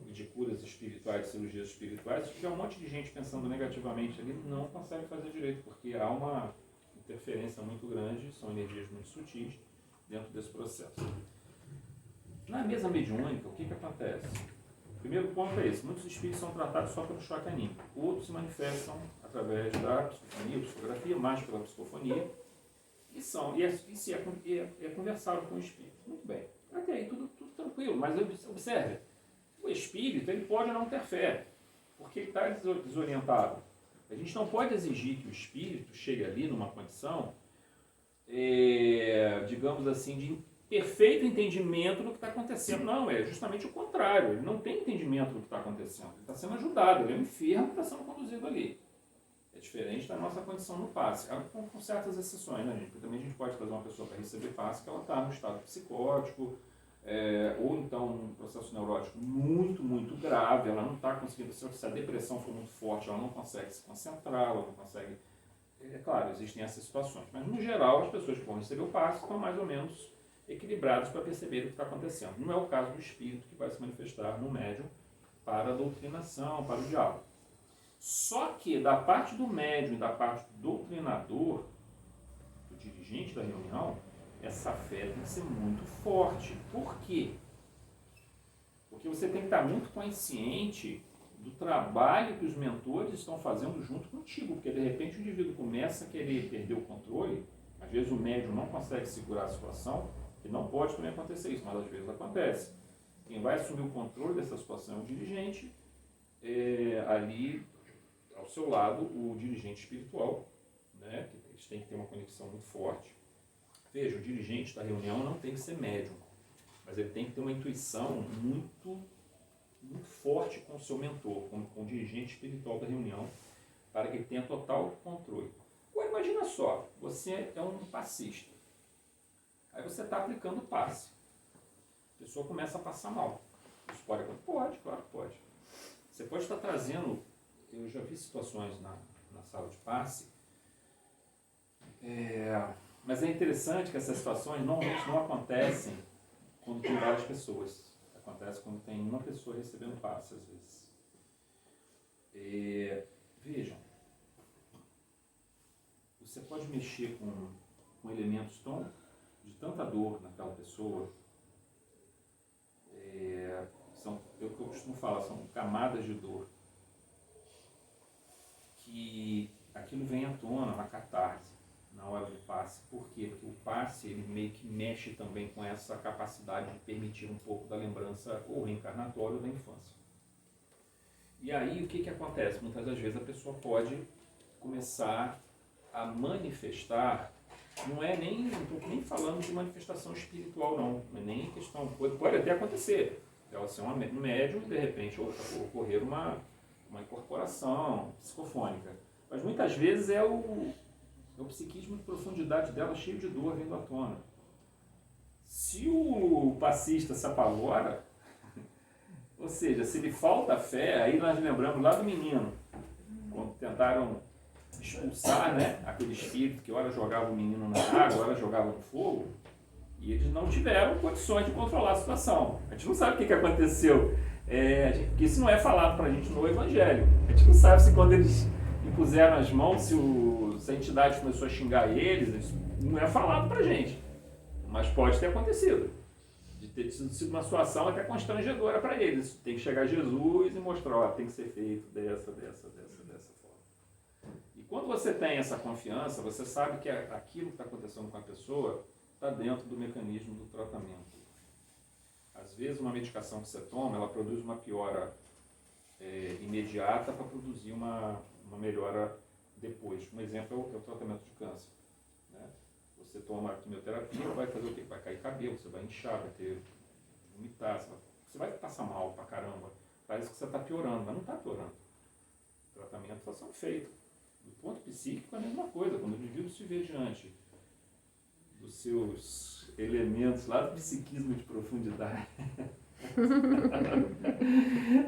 de curas espirituais, de cirurgias espirituais, se tiver um monte de gente pensando negativamente ali, não consegue fazer direito, porque há uma interferência muito grande, são energias muito sutis dentro desse processo. Na mesa mediúnica, o que acontece? O primeiro ponto é esse: muitos espíritos são tratados só pelo choque anímico, outros se manifestam através da psicofonia, psicografia, mais pela psicofonia, é conversável com o espírito. Muito bem, até aí tudo tranquilo, mas observe, o espírito ele pode não ter fé, porque ele está desorientado. A gente não pode exigir que o espírito chegue ali numa condição, digamos assim, de perfeito entendimento do que está acontecendo. Não, é justamente o contrário. Ele não tem entendimento do que está acontecendo. Ele está sendo ajudado, ele é um enfermo que está sendo conduzido ali. É diferente da nossa condição no passe. Com certas exceções, né, gente? Porque também a gente pode fazer uma pessoa para receber passe que ela está no estado psicótico, ou então num processo neurótico muito, muito grave, ela não está conseguindo, se a depressão for muito forte, ela não consegue se concentrar, ela não consegue... É claro, existem essas situações, mas no geral as pessoas que vão receber o passe estão mais ou menos equilibrados para perceber o que está acontecendo. Não é o caso do espírito que vai se manifestar no médium para a doutrinação, para o diálogo. Só que da parte do médium e da parte do doutrinador, do dirigente da reunião, essa fé tem que ser muito forte. Por quê? Porque você tem que estar muito consciente do trabalho que os mentores estão fazendo junto contigo, porque de repente o indivíduo começa a querer perder o controle, às vezes o médium não consegue segurar a situação, que não pode também acontecer isso, mas às vezes acontece. Quem vai assumir o controle dessa situação é o dirigente, ali ao seu lado o dirigente espiritual, né, que eles têm que ter uma conexão muito forte. Veja, o dirigente da reunião não tem que ser médium, mas ele tem que ter uma intuição muito, muito forte com o seu mentor, com o dirigente espiritual da reunião, para que ele tenha total controle. Agora imagina só, você é um passista, aí você está aplicando o passe, a pessoa começa a passar mal. Isso pode acontecer? Pode, claro que pode. Você pode estar trazendo, eu já vi situações na sala de passe, mas é interessante que essas situações normalmente não acontecem quando tem várias pessoas. Acontece quando tem uma pessoa recebendo passe, às vezes. Vejam, você pode mexer com elementos de tanta dor naquela pessoa. É o que eu costumo falar, são camadas de dor. Que aquilo vem à tona, na catarse, na hora do passe. Por quê? Porque o passe ele meio que mexe também com essa capacidade de permitir um pouco da lembrança ou reencarnatória da infância. E aí o que acontece? Muitas das vezes a pessoa pode começar a manifestar, não estou nem falando de manifestação espiritual não, não é nem questão, pode até acontecer, ela ser um médium e de repente ocorrer uma incorporação psicofônica, mas muitas vezes é o psiquismo de profundidade dela cheio de dor vindo à tona. Se o passista se apavora, ou seja, se lhe falta fé, aí nós lembramos lá do menino, quando tentaram expulsar, né, aquele espírito que ora jogava o menino na água, ora jogava no fogo, e eles não tiveram condições de controlar a situação. A gente não sabe o que aconteceu, porque isso não é falado para a gente no Evangelho. A gente não sabe se quando eles impuseram as mãos, se a entidade começou a xingar eles, isso não é falado para a gente. Mas pode ter acontecido, de ter sido uma situação até constrangedora para eles. Tem que chegar Jesus e mostrar, tem que ser feito dessa forma. E quando você tem essa confiança, você sabe que aquilo que está acontecendo com a pessoa está dentro do mecanismo do tratamento. Às vezes, uma medicação que você toma, ela produz uma piora imediata para produzir uma melhora depois. Um exemplo é o tratamento de câncer. Né? Você toma a quimioterapia, vai fazer o quê? Vai cair cabelo, você vai inchar, vai ter vomitar, você vai passar mal pra caramba. Parece que você está piorando, mas não está piorando. O tratamento está sendo feito. Do ponto psíquico é a mesma coisa. Quando o indivíduo se vê diante dos seus elementos lá do psiquismo de profundidade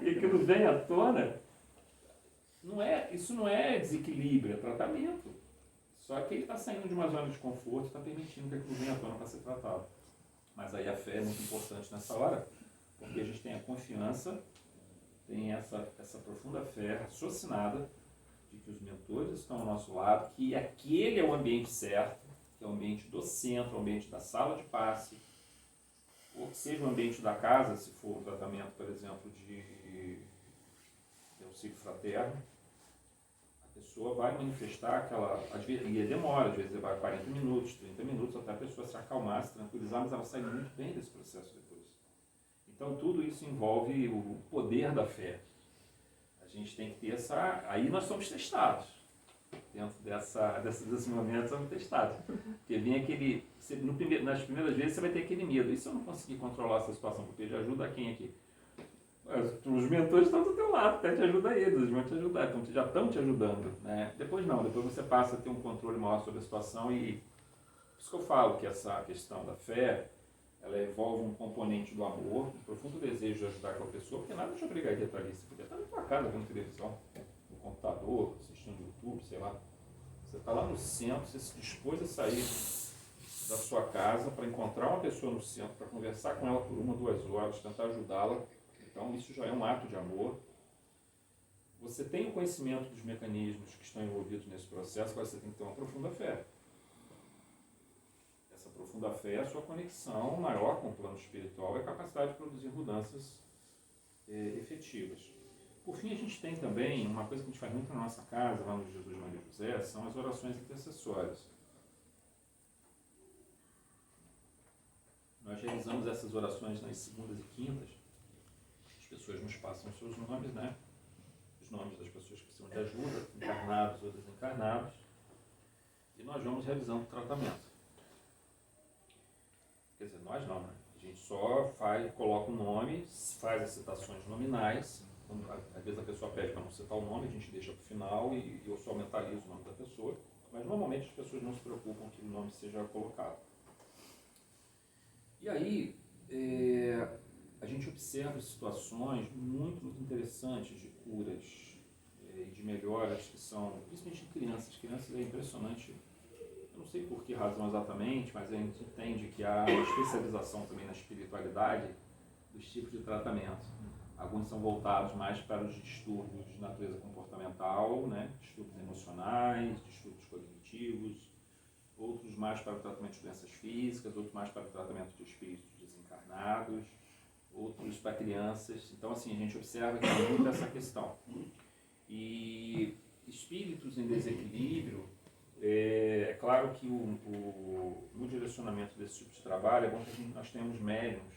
e aquilo vem à tona, isso não é desequilíbrio, é tratamento. Só que ele está saindo de uma zona de conforto e está permitindo que aquilo venha à tona para ser tratado. Mas aí a fé é muito importante nessa hora, porque a gente tem a confiança, tem essa profunda fé raciocinada de que os mentores estão ao nosso lado, que aquele é o ambiente certo, que é o ambiente do centro, o ambiente da sala de passe, ou que seja o ambiente da casa, se for um tratamento, por exemplo, de auxílio fraterno. A pessoa vai manifestar às vezes, e demora, às vezes vai 40 minutos, 30 minutos, até a pessoa se acalmar, se tranquilizar, mas ela sai muito bem desse processo depois. Então tudo isso envolve o poder da fé. A gente tem que ter aí nós somos testados. Dentro desses momentos somos testados. Porque vem nas primeiras vezes você vai ter aquele medo. E se eu não conseguir controlar essa situação, vou pedir ajuda a quem aqui? Os mentores estão do teu lado, até te ajuda eles, eles vão te ajudar, então já estão te ajudando. Né? Depois não, depois você passa a ter um controle maior sobre a situação e por isso que eu falo que essa questão da fé, ela envolve um componente do amor, um profundo desejo de ajudar aquela pessoa, porque nada te obrigaria a estar ali, você podia estar na tua casa vendo televisão, no computador, assistindo YouTube, sei lá. Você está lá no centro, você se dispôs a sair da sua casa para encontrar uma pessoa no centro, para conversar com ela por 1 ou 2 horas, tentar ajudá-la. Então, isso já é um ato de amor. Você tem o conhecimento dos mecanismos que estão envolvidos nesse processo, mas você tem que ter uma profunda fé. Essa profunda fé é a sua conexão maior com o plano espiritual e a capacidade de produzir mudanças efetivas. Por fim, a gente tem também uma coisa que a gente faz muito na nossa casa, lá no Jesus Maria José, são as orações intercessórias. Nós realizamos essas orações nas segundas e quintas. As pessoas nos passam os seus nomes, né? Os nomes das pessoas que precisam de ajuda, encarnados ou desencarnados, e nós vamos realizando o tratamento. Quer dizer, nós não, né? A gente só coloca o nome, faz as citações nominais, às vezes a pessoa pede para não citar o nome, a gente deixa para o final e eu só mentalizo o nome da pessoa, mas normalmente as pessoas não se preocupam que o nome seja colocado. E aí, a gente observa situações muito, muito interessantes de curas e de melhoras que são, principalmente em crianças. Crianças é impressionante, eu não sei por que razão exatamente, mas a gente entende que há uma especialização também na espiritualidade dos tipos de tratamento. Alguns são voltados mais para os distúrbios de natureza comportamental, né? Distúrbios emocionais, distúrbios cognitivos, outros mais para o tratamento de doenças físicas, outros mais para o tratamento de espíritos desencarnados, outros para crianças. Então, assim, a gente observa que tem muito essa questão. E espíritos em desequilíbrio, é claro que no direcionamento desse tipo de trabalho é bom que nós tenhamos médiums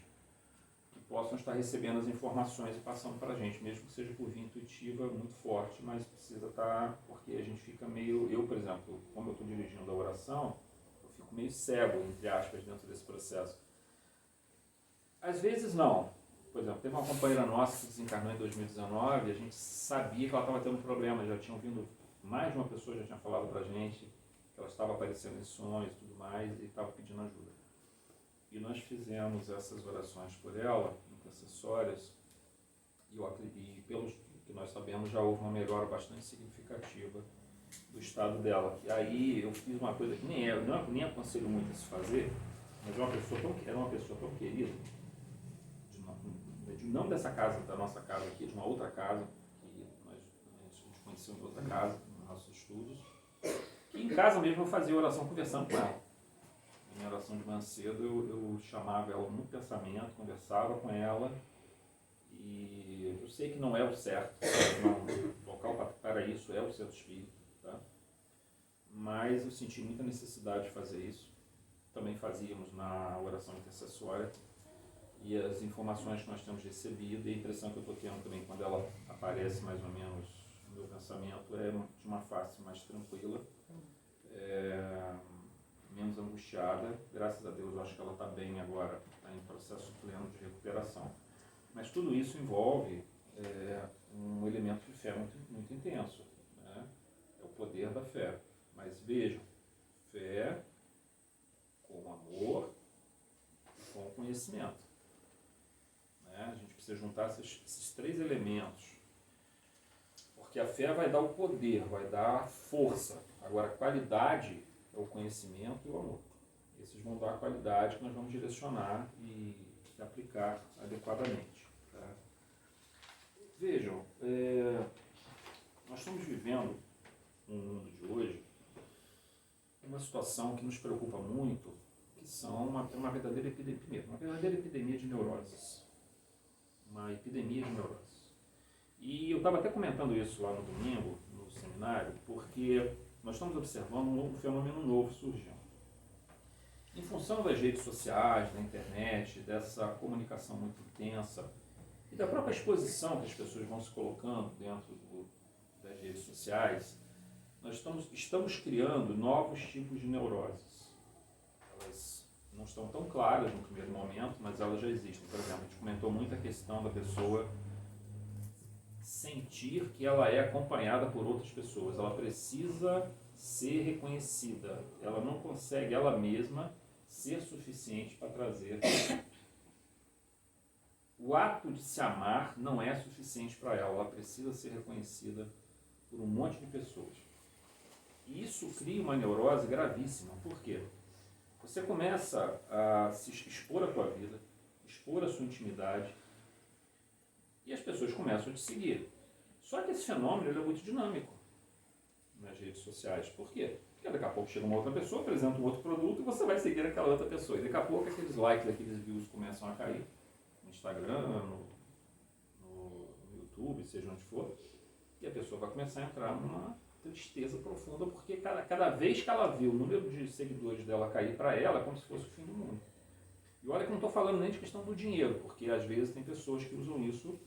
que possam estar recebendo as informações e passando para a gente, mesmo que seja por via intuitiva muito forte, mas precisa estar, porque a gente fica meio, eu, por exemplo, como eu estou dirigindo a oração, eu fico meio cego, entre aspas, dentro desse processo. Às vezes não. Por exemplo, teve uma companheira nossa que desencarnou em 2019 e a gente sabia que ela estava tendo problema, já tinha ouvido, mais de uma pessoa já tinha falado para a gente que ela estava aparecendo em sonhos e tudo mais e estava pedindo ajuda. E nós fizemos essas orações por ela, intercessórias, e pelos que nós sabemos já houve uma melhora bastante significativa do estado dela. E aí eu fiz uma coisa que nem aconselho muito a se fazer, mas era uma pessoa tão querida, não dessa casa, da nossa casa aqui, de uma outra casa, que a gente conheceu em outra casa, nos nossos estudos, que em casa mesmo eu fazia oração conversando com ela. Em minha oração de manhã cedo eu chamava ela no pensamento, conversava com ela, e eu sei que não é o certo, não, o local para isso é o centro espírita, tá? mas eu senti muita necessidade de fazer isso. Também fazíamos na oração intercessória, e as informações que nós temos recebido e a impressão que eu estou tendo também quando ela aparece mais ou menos no meu pensamento é de uma face mais tranquila, menos angustiada. Graças a Deus eu acho que ela está bem agora, está em processo pleno de recuperação. Mas tudo isso envolve um elemento de fé muito, muito intenso, né? É o poder da fé. Mas vejam, fé com amor e com conhecimento. A gente precisa juntar esses três elementos, porque a fé vai dar o poder, vai dar a força. Agora, a qualidade é o conhecimento e o amor. Esses vão dar a qualidade que nós vamos direcionar e aplicar adequadamente. Tá? Vejam, nós estamos vivendo, no mundo de hoje, uma situação que nos preocupa muito, que são uma verdadeira epidemia de neuroses. Uma epidemia de neuroses. E eu estava até comentando isso lá no domingo, no seminário, porque nós estamos observando um fenômeno novo surgindo. Em função das redes sociais, da internet, dessa comunicação muito intensa e da própria exposição que as pessoas vão se colocando dentro das redes sociais, nós estamos criando novos tipos de neuroses. Elas não estão tão claras no primeiro momento, mas elas já existem. Por exemplo, a gente comentou muito a questão da pessoa sentir que ela é acompanhada por outras pessoas. Ela precisa ser reconhecida. Ela não consegue, ela mesma, ser suficiente para trazer. O ato de se amar não é suficiente para ela. Ela precisa ser reconhecida por um monte de pessoas. E isso cria uma neurose gravíssima. Por quê? Você começa a se expor a tua vida, expor a sua intimidade, e as pessoas começam a te seguir. Só que esse fenômeno ele é muito dinâmico nas redes sociais. Por quê? Porque daqui a pouco chega uma outra pessoa, apresenta um outro produto e você vai seguir aquela outra pessoa. E daqui a pouco aqueles likes, aqueles views começam a cair no Instagram, no YouTube, seja onde for, e a pessoa vai começar a entrar numa tristeza profunda, porque cada vez que ela vê o número de seguidores dela cair para ela, é como se fosse o fim do mundo. E olha que eu não estou falando nem de questão do dinheiro, porque às vezes tem pessoas que usam isso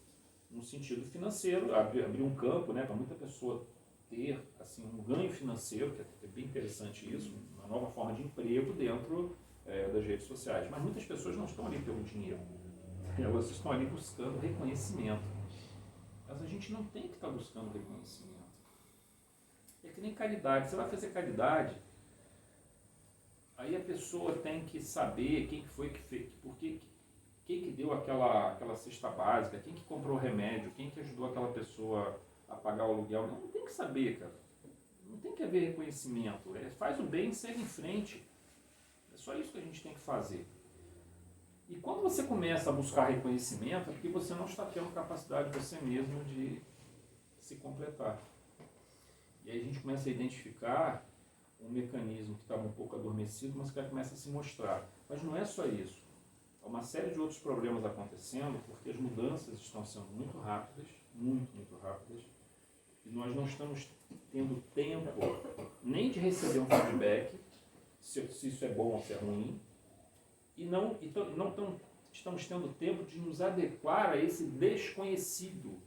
no sentido financeiro, abrir um campo, né, para muita pessoa ter assim, um ganho financeiro, que é bem interessante isso, uma nova forma de emprego dentro das redes sociais. Mas muitas pessoas não estão ali pelo dinheiro, elas estão ali buscando reconhecimento. Mas a gente não tem que estar buscando reconhecimento. É que nem caridade. Você vai fazer caridade, aí a pessoa tem que saber quem que foi que fez, quem que deu aquela cesta básica, quem que comprou o remédio, quem que ajudou aquela pessoa a pagar o aluguel. Não tem que saber, cara. Não tem que haver reconhecimento. Faz o bem e segue em frente. É só isso que a gente tem que fazer. E quando você começa a buscar reconhecimento, é porque você não está tendo capacidade você mesmo de se completar. E aí a gente começa a identificar um mecanismo que estava um pouco adormecido, mas que começa a se mostrar. Mas não é só isso. Há uma série de outros problemas acontecendo, porque as mudanças estão sendo muito rápidas, muito rápidas, e nós não estamos tendo tempo nem de receber um feedback, se isso é bom ou se é ruim, e não estamos tendo tempo de nos adequar a esse desconhecido.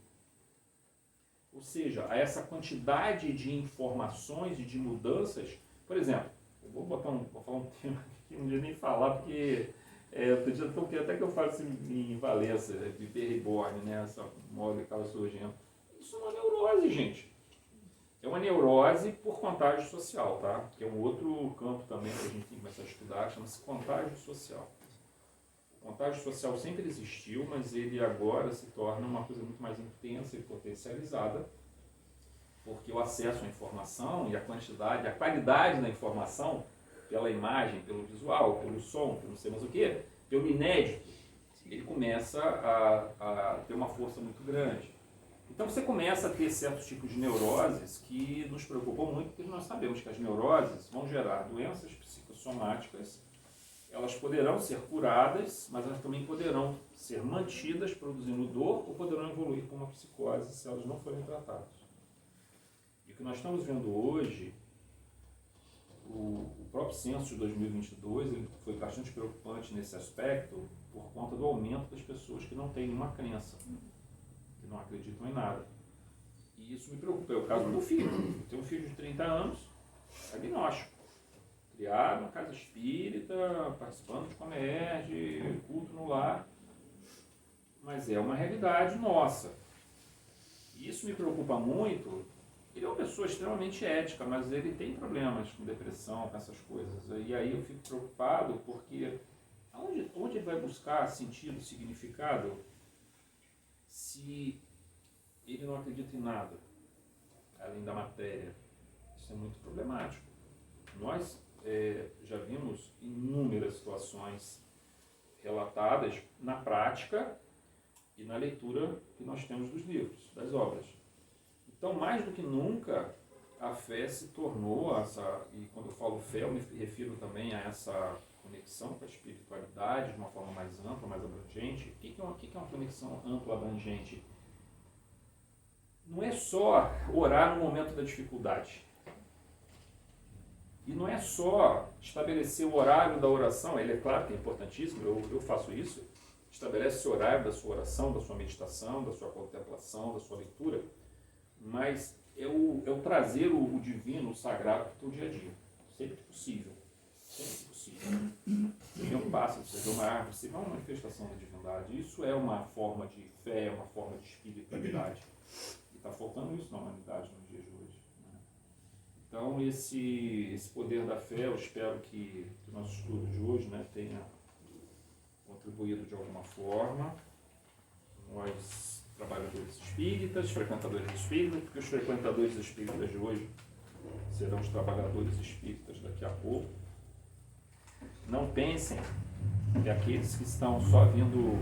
Ou seja, a essa quantidade de informações e de mudanças. Por exemplo, eu vou falar um tema que não devia nem falar, porque outro dia eu queria até que eu fale isso em Valença, Viver Reborn, né, essa moda que estava surgindo. Isso é uma neurose, gente. É uma neurose por contágio social, tá? Que é um outro campo também que a gente tem que começar a estudar, chama-se contágio social. O contágio social sempre existiu, mas ele agora se torna uma coisa muito mais intensa e potencializada, porque o acesso à informação e a quantidade, a qualidade da informação, pela imagem, pelo visual, pelo som, pelo não sei mais o que, pelo inédito, ele começa a ter uma força muito grande. Então você começa a ter certos tipos de neuroses que nos preocupam muito, porque nós sabemos que as neuroses vão gerar doenças psicossomáticas. Elas poderão ser curadas, mas elas também poderão ser mantidas produzindo dor ou poderão evoluir para uma psicose se elas não forem tratadas. E o que nós estamos vendo hoje o próprio censo de 2022 ele foi bastante preocupante nesse aspecto por conta do aumento das pessoas que não têm nenhuma crença, que não acreditam em nada. E isso me preocupa. É o caso do meu filho. Eu tenho um filho de 30 anos, agnóstico, criado na casa espírita, participando de Comerge, culto no lar, mas é uma realidade nossa. E isso me preocupa muito. Ele é uma pessoa extremamente ética, mas ele tem problemas com depressão, com essas coisas. E aí eu fico preocupado porque onde ele vai buscar sentido, significado, se ele não acredita em nada, além da matéria? Isso é muito problemático. Nós já vimos inúmeras situações relatadas na prática e na leitura que nós temos dos livros, das obras. Então, mais do que nunca, a fé se tornou e quando eu falo fé, eu me refiro também a essa conexão com a espiritualidade de uma forma mais ampla, mais abrangente. O que é uma conexão ampla, abrangente? Não é só orar no momento da dificuldade. E não é só estabelecer o horário da oração, ele é claro que é importantíssimo, eu faço isso. Estabelece o horário da sua oração, da sua meditação, da sua contemplação, da sua leitura, mas é o trazer o divino, o sagrado para o teu dia a dia, sempre que possível. Sempre que possível. Você vê um pássaro, você vê uma árvore, você vê uma manifestação da divindade. Isso é uma forma de fé, é uma forma de espiritualidade. E está faltando isso na humanidade nos dias de hoje. Né? Então, esse poder da fé, eu espero que o nosso estudo de hoje, né, tenha contribuído de alguma forma. Nós, trabalhadores espíritas, frequentadores espíritas, porque os frequentadores espíritas de hoje serão os trabalhadores espíritas daqui a pouco. Não pensem que aqueles que estão só vindo,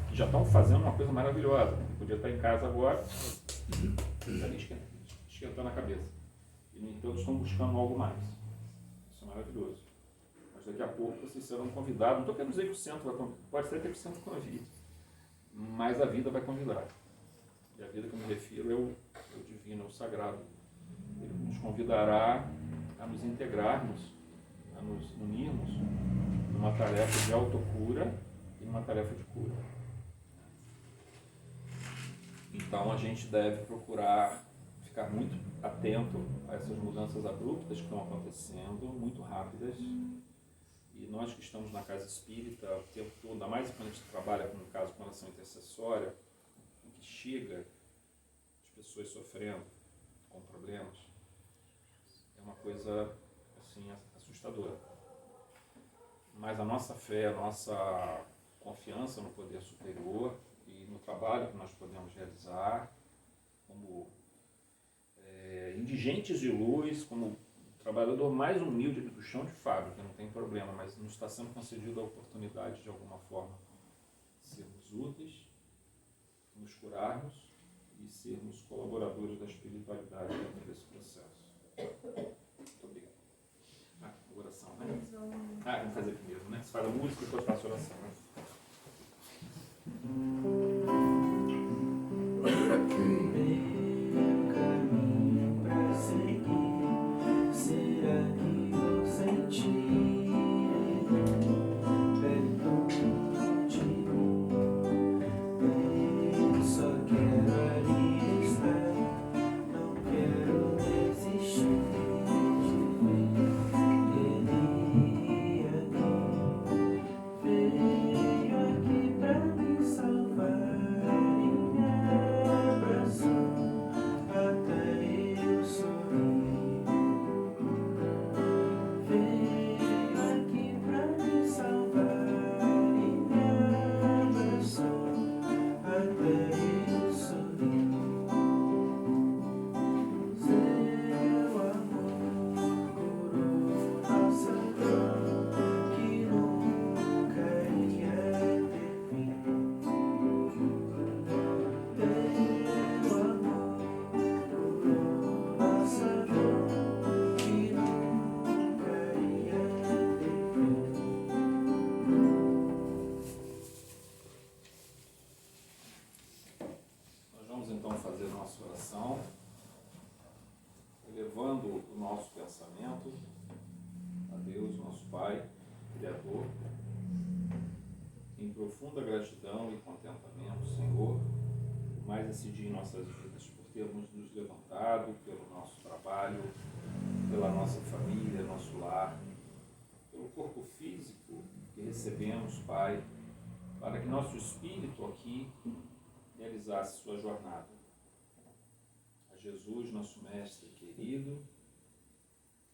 que já estão fazendo uma coisa maravilhosa, que podia estar em casa agora, está ali esquentando a cabeça. E, no entanto, estão buscando algo mais. Isso é maravilhoso. Mas daqui a pouco vocês serão convidados. Não estou querendo dizer que o centro vai convidar, pode ser que o centro convide, mas a vida vai convidar. E a vida que eu me refiro é o divino, é o sagrado. Ele nos convidará a nos integrarmos, a nos unirmos numa tarefa de autocura e numa tarefa de cura. Então a gente deve procurar ficar muito atento a essas mudanças abruptas que estão acontecendo, muito rápidas. E nós que estamos na casa espírita o tempo todo, ainda mais quando a gente trabalha, no caso, com oração intercessória, em que chega as pessoas sofrendo com problemas, é uma coisa assim, assustadora. Mas a nossa fé, a nossa confiança no poder superior e no trabalho que nós podemos realizar como indigentes de luz, como trabalhador mais humilde do chão de fábrica, não tem problema, mas nos está sendo concedida a oportunidade de alguma forma sermos úteis, nos curarmos e sermos colaboradores da espiritualidade dentro desse processo. Muito obrigado. Oração, né? Vamos fazer primeiro, né? Você faz a música e depois faço a oração, né? Fazer nossa oração, elevando o nosso pensamento Deus, nosso Pai, Criador, em profunda gratidão e contentamento, Senhor, por mais esse dia em nossas vidas, por termos nos levantado, pelo nosso trabalho, pela nossa família, nosso lar, pelo corpo físico que recebemos, Pai, para que nosso espírito aqui realizasse sua jornada. A Jesus, nosso Mestre querido,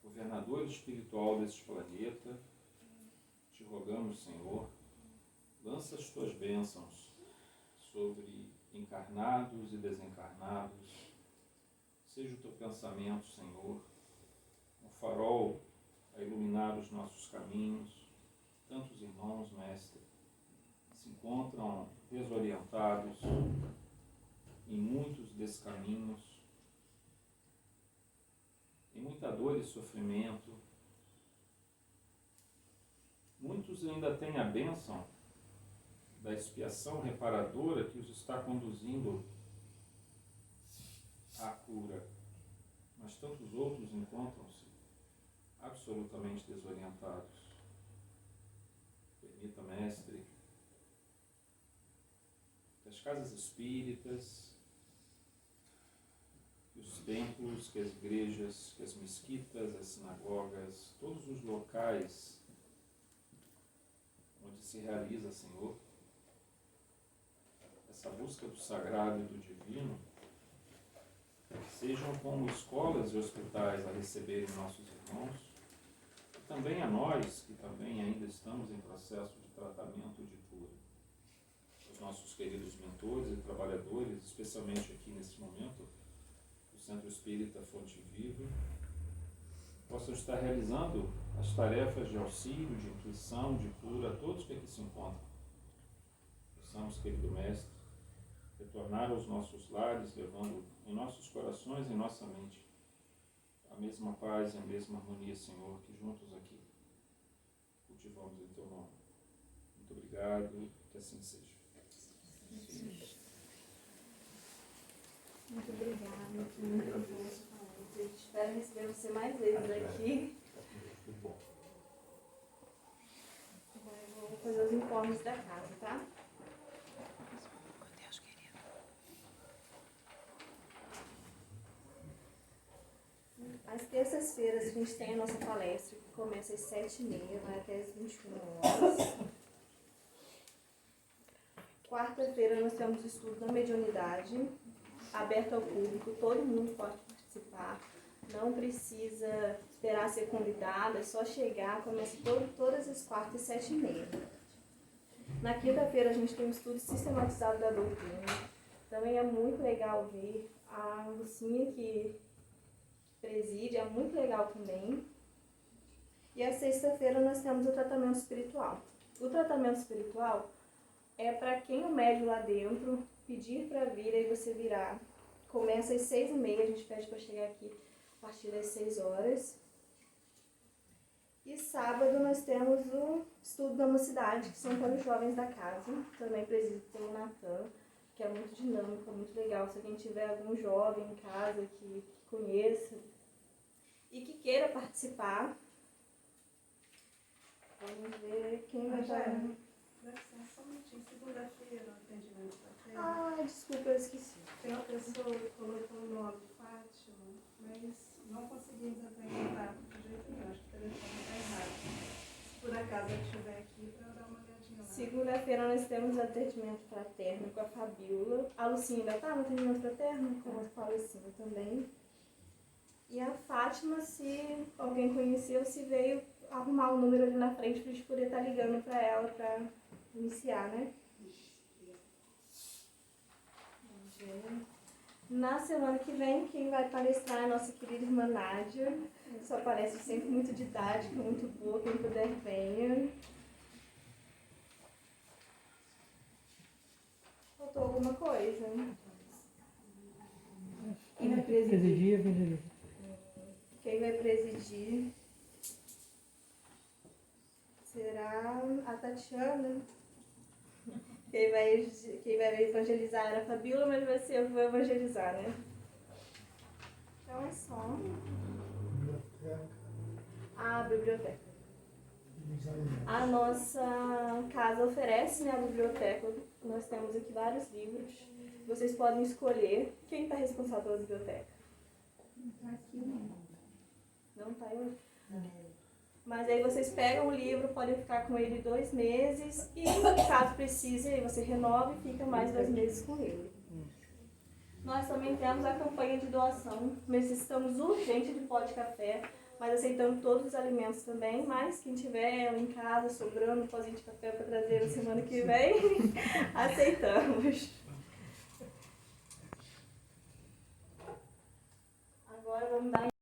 governador espiritual deste planeta, te rogamos, Senhor, lança as tuas bênçãos sobre encarnados e desencarnados. Seja o teu pensamento, Senhor, um farol a iluminar os nossos caminhos. Tantos irmãos, Mestre, se encontram desorientados em muitos descaminhos, em muita dor e sofrimento. Muitos ainda têm a bênção da expiação reparadora que os está conduzindo à cura, mas tantos outros encontram-se absolutamente desorientados. Permita, Mestre, que as casas espíritas, que os templos, que as igrejas, que as mesquitas, as sinagogas, todos os locais onde se realiza, Senhor, essa busca do sagrado e do divino, sejam como escolas e hospitais a receberem nossos irmãos, e também a nós, que também ainda estamos em processo de tratamento e de cura. Os nossos queridos mentores e trabalhadores, especialmente aqui nesse momento, do Centro Espírita Fonte Viva, possam estar realizando as tarefas de auxílio, de intuição, de cura a todos que aqui se encontram. Possamos, querido Mestre, retornar aos nossos lares, levando em nossos corações e em nossa mente a mesma paz e a mesma harmonia, Senhor, que juntos aqui cultivamos em Teu nome. Muito obrigado, que assim seja. Muito obrigada, muito bom sua palestra. A gente espera receber você mais vezes aqui. Agora eu vou fazer os informes da casa, tá? Às terças-feiras a gente tem a nossa palestra, que começa às 7h30, vai até às 21h. Quarta-feira nós temos o estudo da mediunidade, aberto ao público, todo mundo pode participar, não precisa esperar ser convidado, é só chegar, começa todas as quartas às 7h30. Na quinta-feira a gente tem um estudo sistematizado da doutrina, também é muito legal ver a Lucinha que preside, é muito legal também. E a sexta-feira nós temos o tratamento espiritual. O tratamento espiritual é para quem o médium lá dentro pedir para vir, aí você virá. Começa às 6h30, a gente pede para chegar aqui a partir das 6h. E sábado nós temos o estudo da mocidade, que são para os jovens da casa, também presidido pelo Natan, que é muito dinâmico, é muito legal. Se alguém tiver algum jovem em casa que conheça e que queira participar, vamos ver quem vai estar. Só um minutinho, segunda-feira, no atendimento da feira. Ah, desculpa, eu esqueci. Tem uma pessoa que colocou o nome Fátima, mas não conseguimos entrar em contato de jeito nenhum, acho que o telefone está errado. Se por acaso ela estiver aqui, para eu dar uma olhadinha lá. Segunda-feira nós temos atendimento fraterno com a Fabiola. A Lucinha ainda está no atendimento fraterno, com a Lucinha também. E a Fátima, se alguém conheceu, se veio arrumar o número ali na frente para a gente poder estar ligando para ela para iniciar, né? Vamos ver. Na semana que vem, quem vai palestrar é a nossa querida irmã Nádia. Só parece sempre muito didática, muito boa. Quem puder, venha. Faltou alguma coisa? Quem vai presidir? Quem vai presidir será a Tatiana. Quem vai evangelizar era a Fabiola, mas vai ser eu que vou evangelizar, né? Então é só. A biblioteca. A nossa casa oferece, né, a biblioteca. Nós temos aqui vários livros. Vocês podem escolher. Quem está responsável pela biblioteca? Não tá aqui, não. Não está hoje? Mas aí vocês pegam o livro, podem ficar com ele 2 meses e, caso precise, aí você renova e fica mais 2 meses com ele. Nós também temos a campanha de doação. Necessitamos urgente de pó de café, mas aceitamos todos os alimentos também. Mas quem tiver em casa sobrando pozinho de café para trazer na semana que vem, aceitamos. Agora vamos dar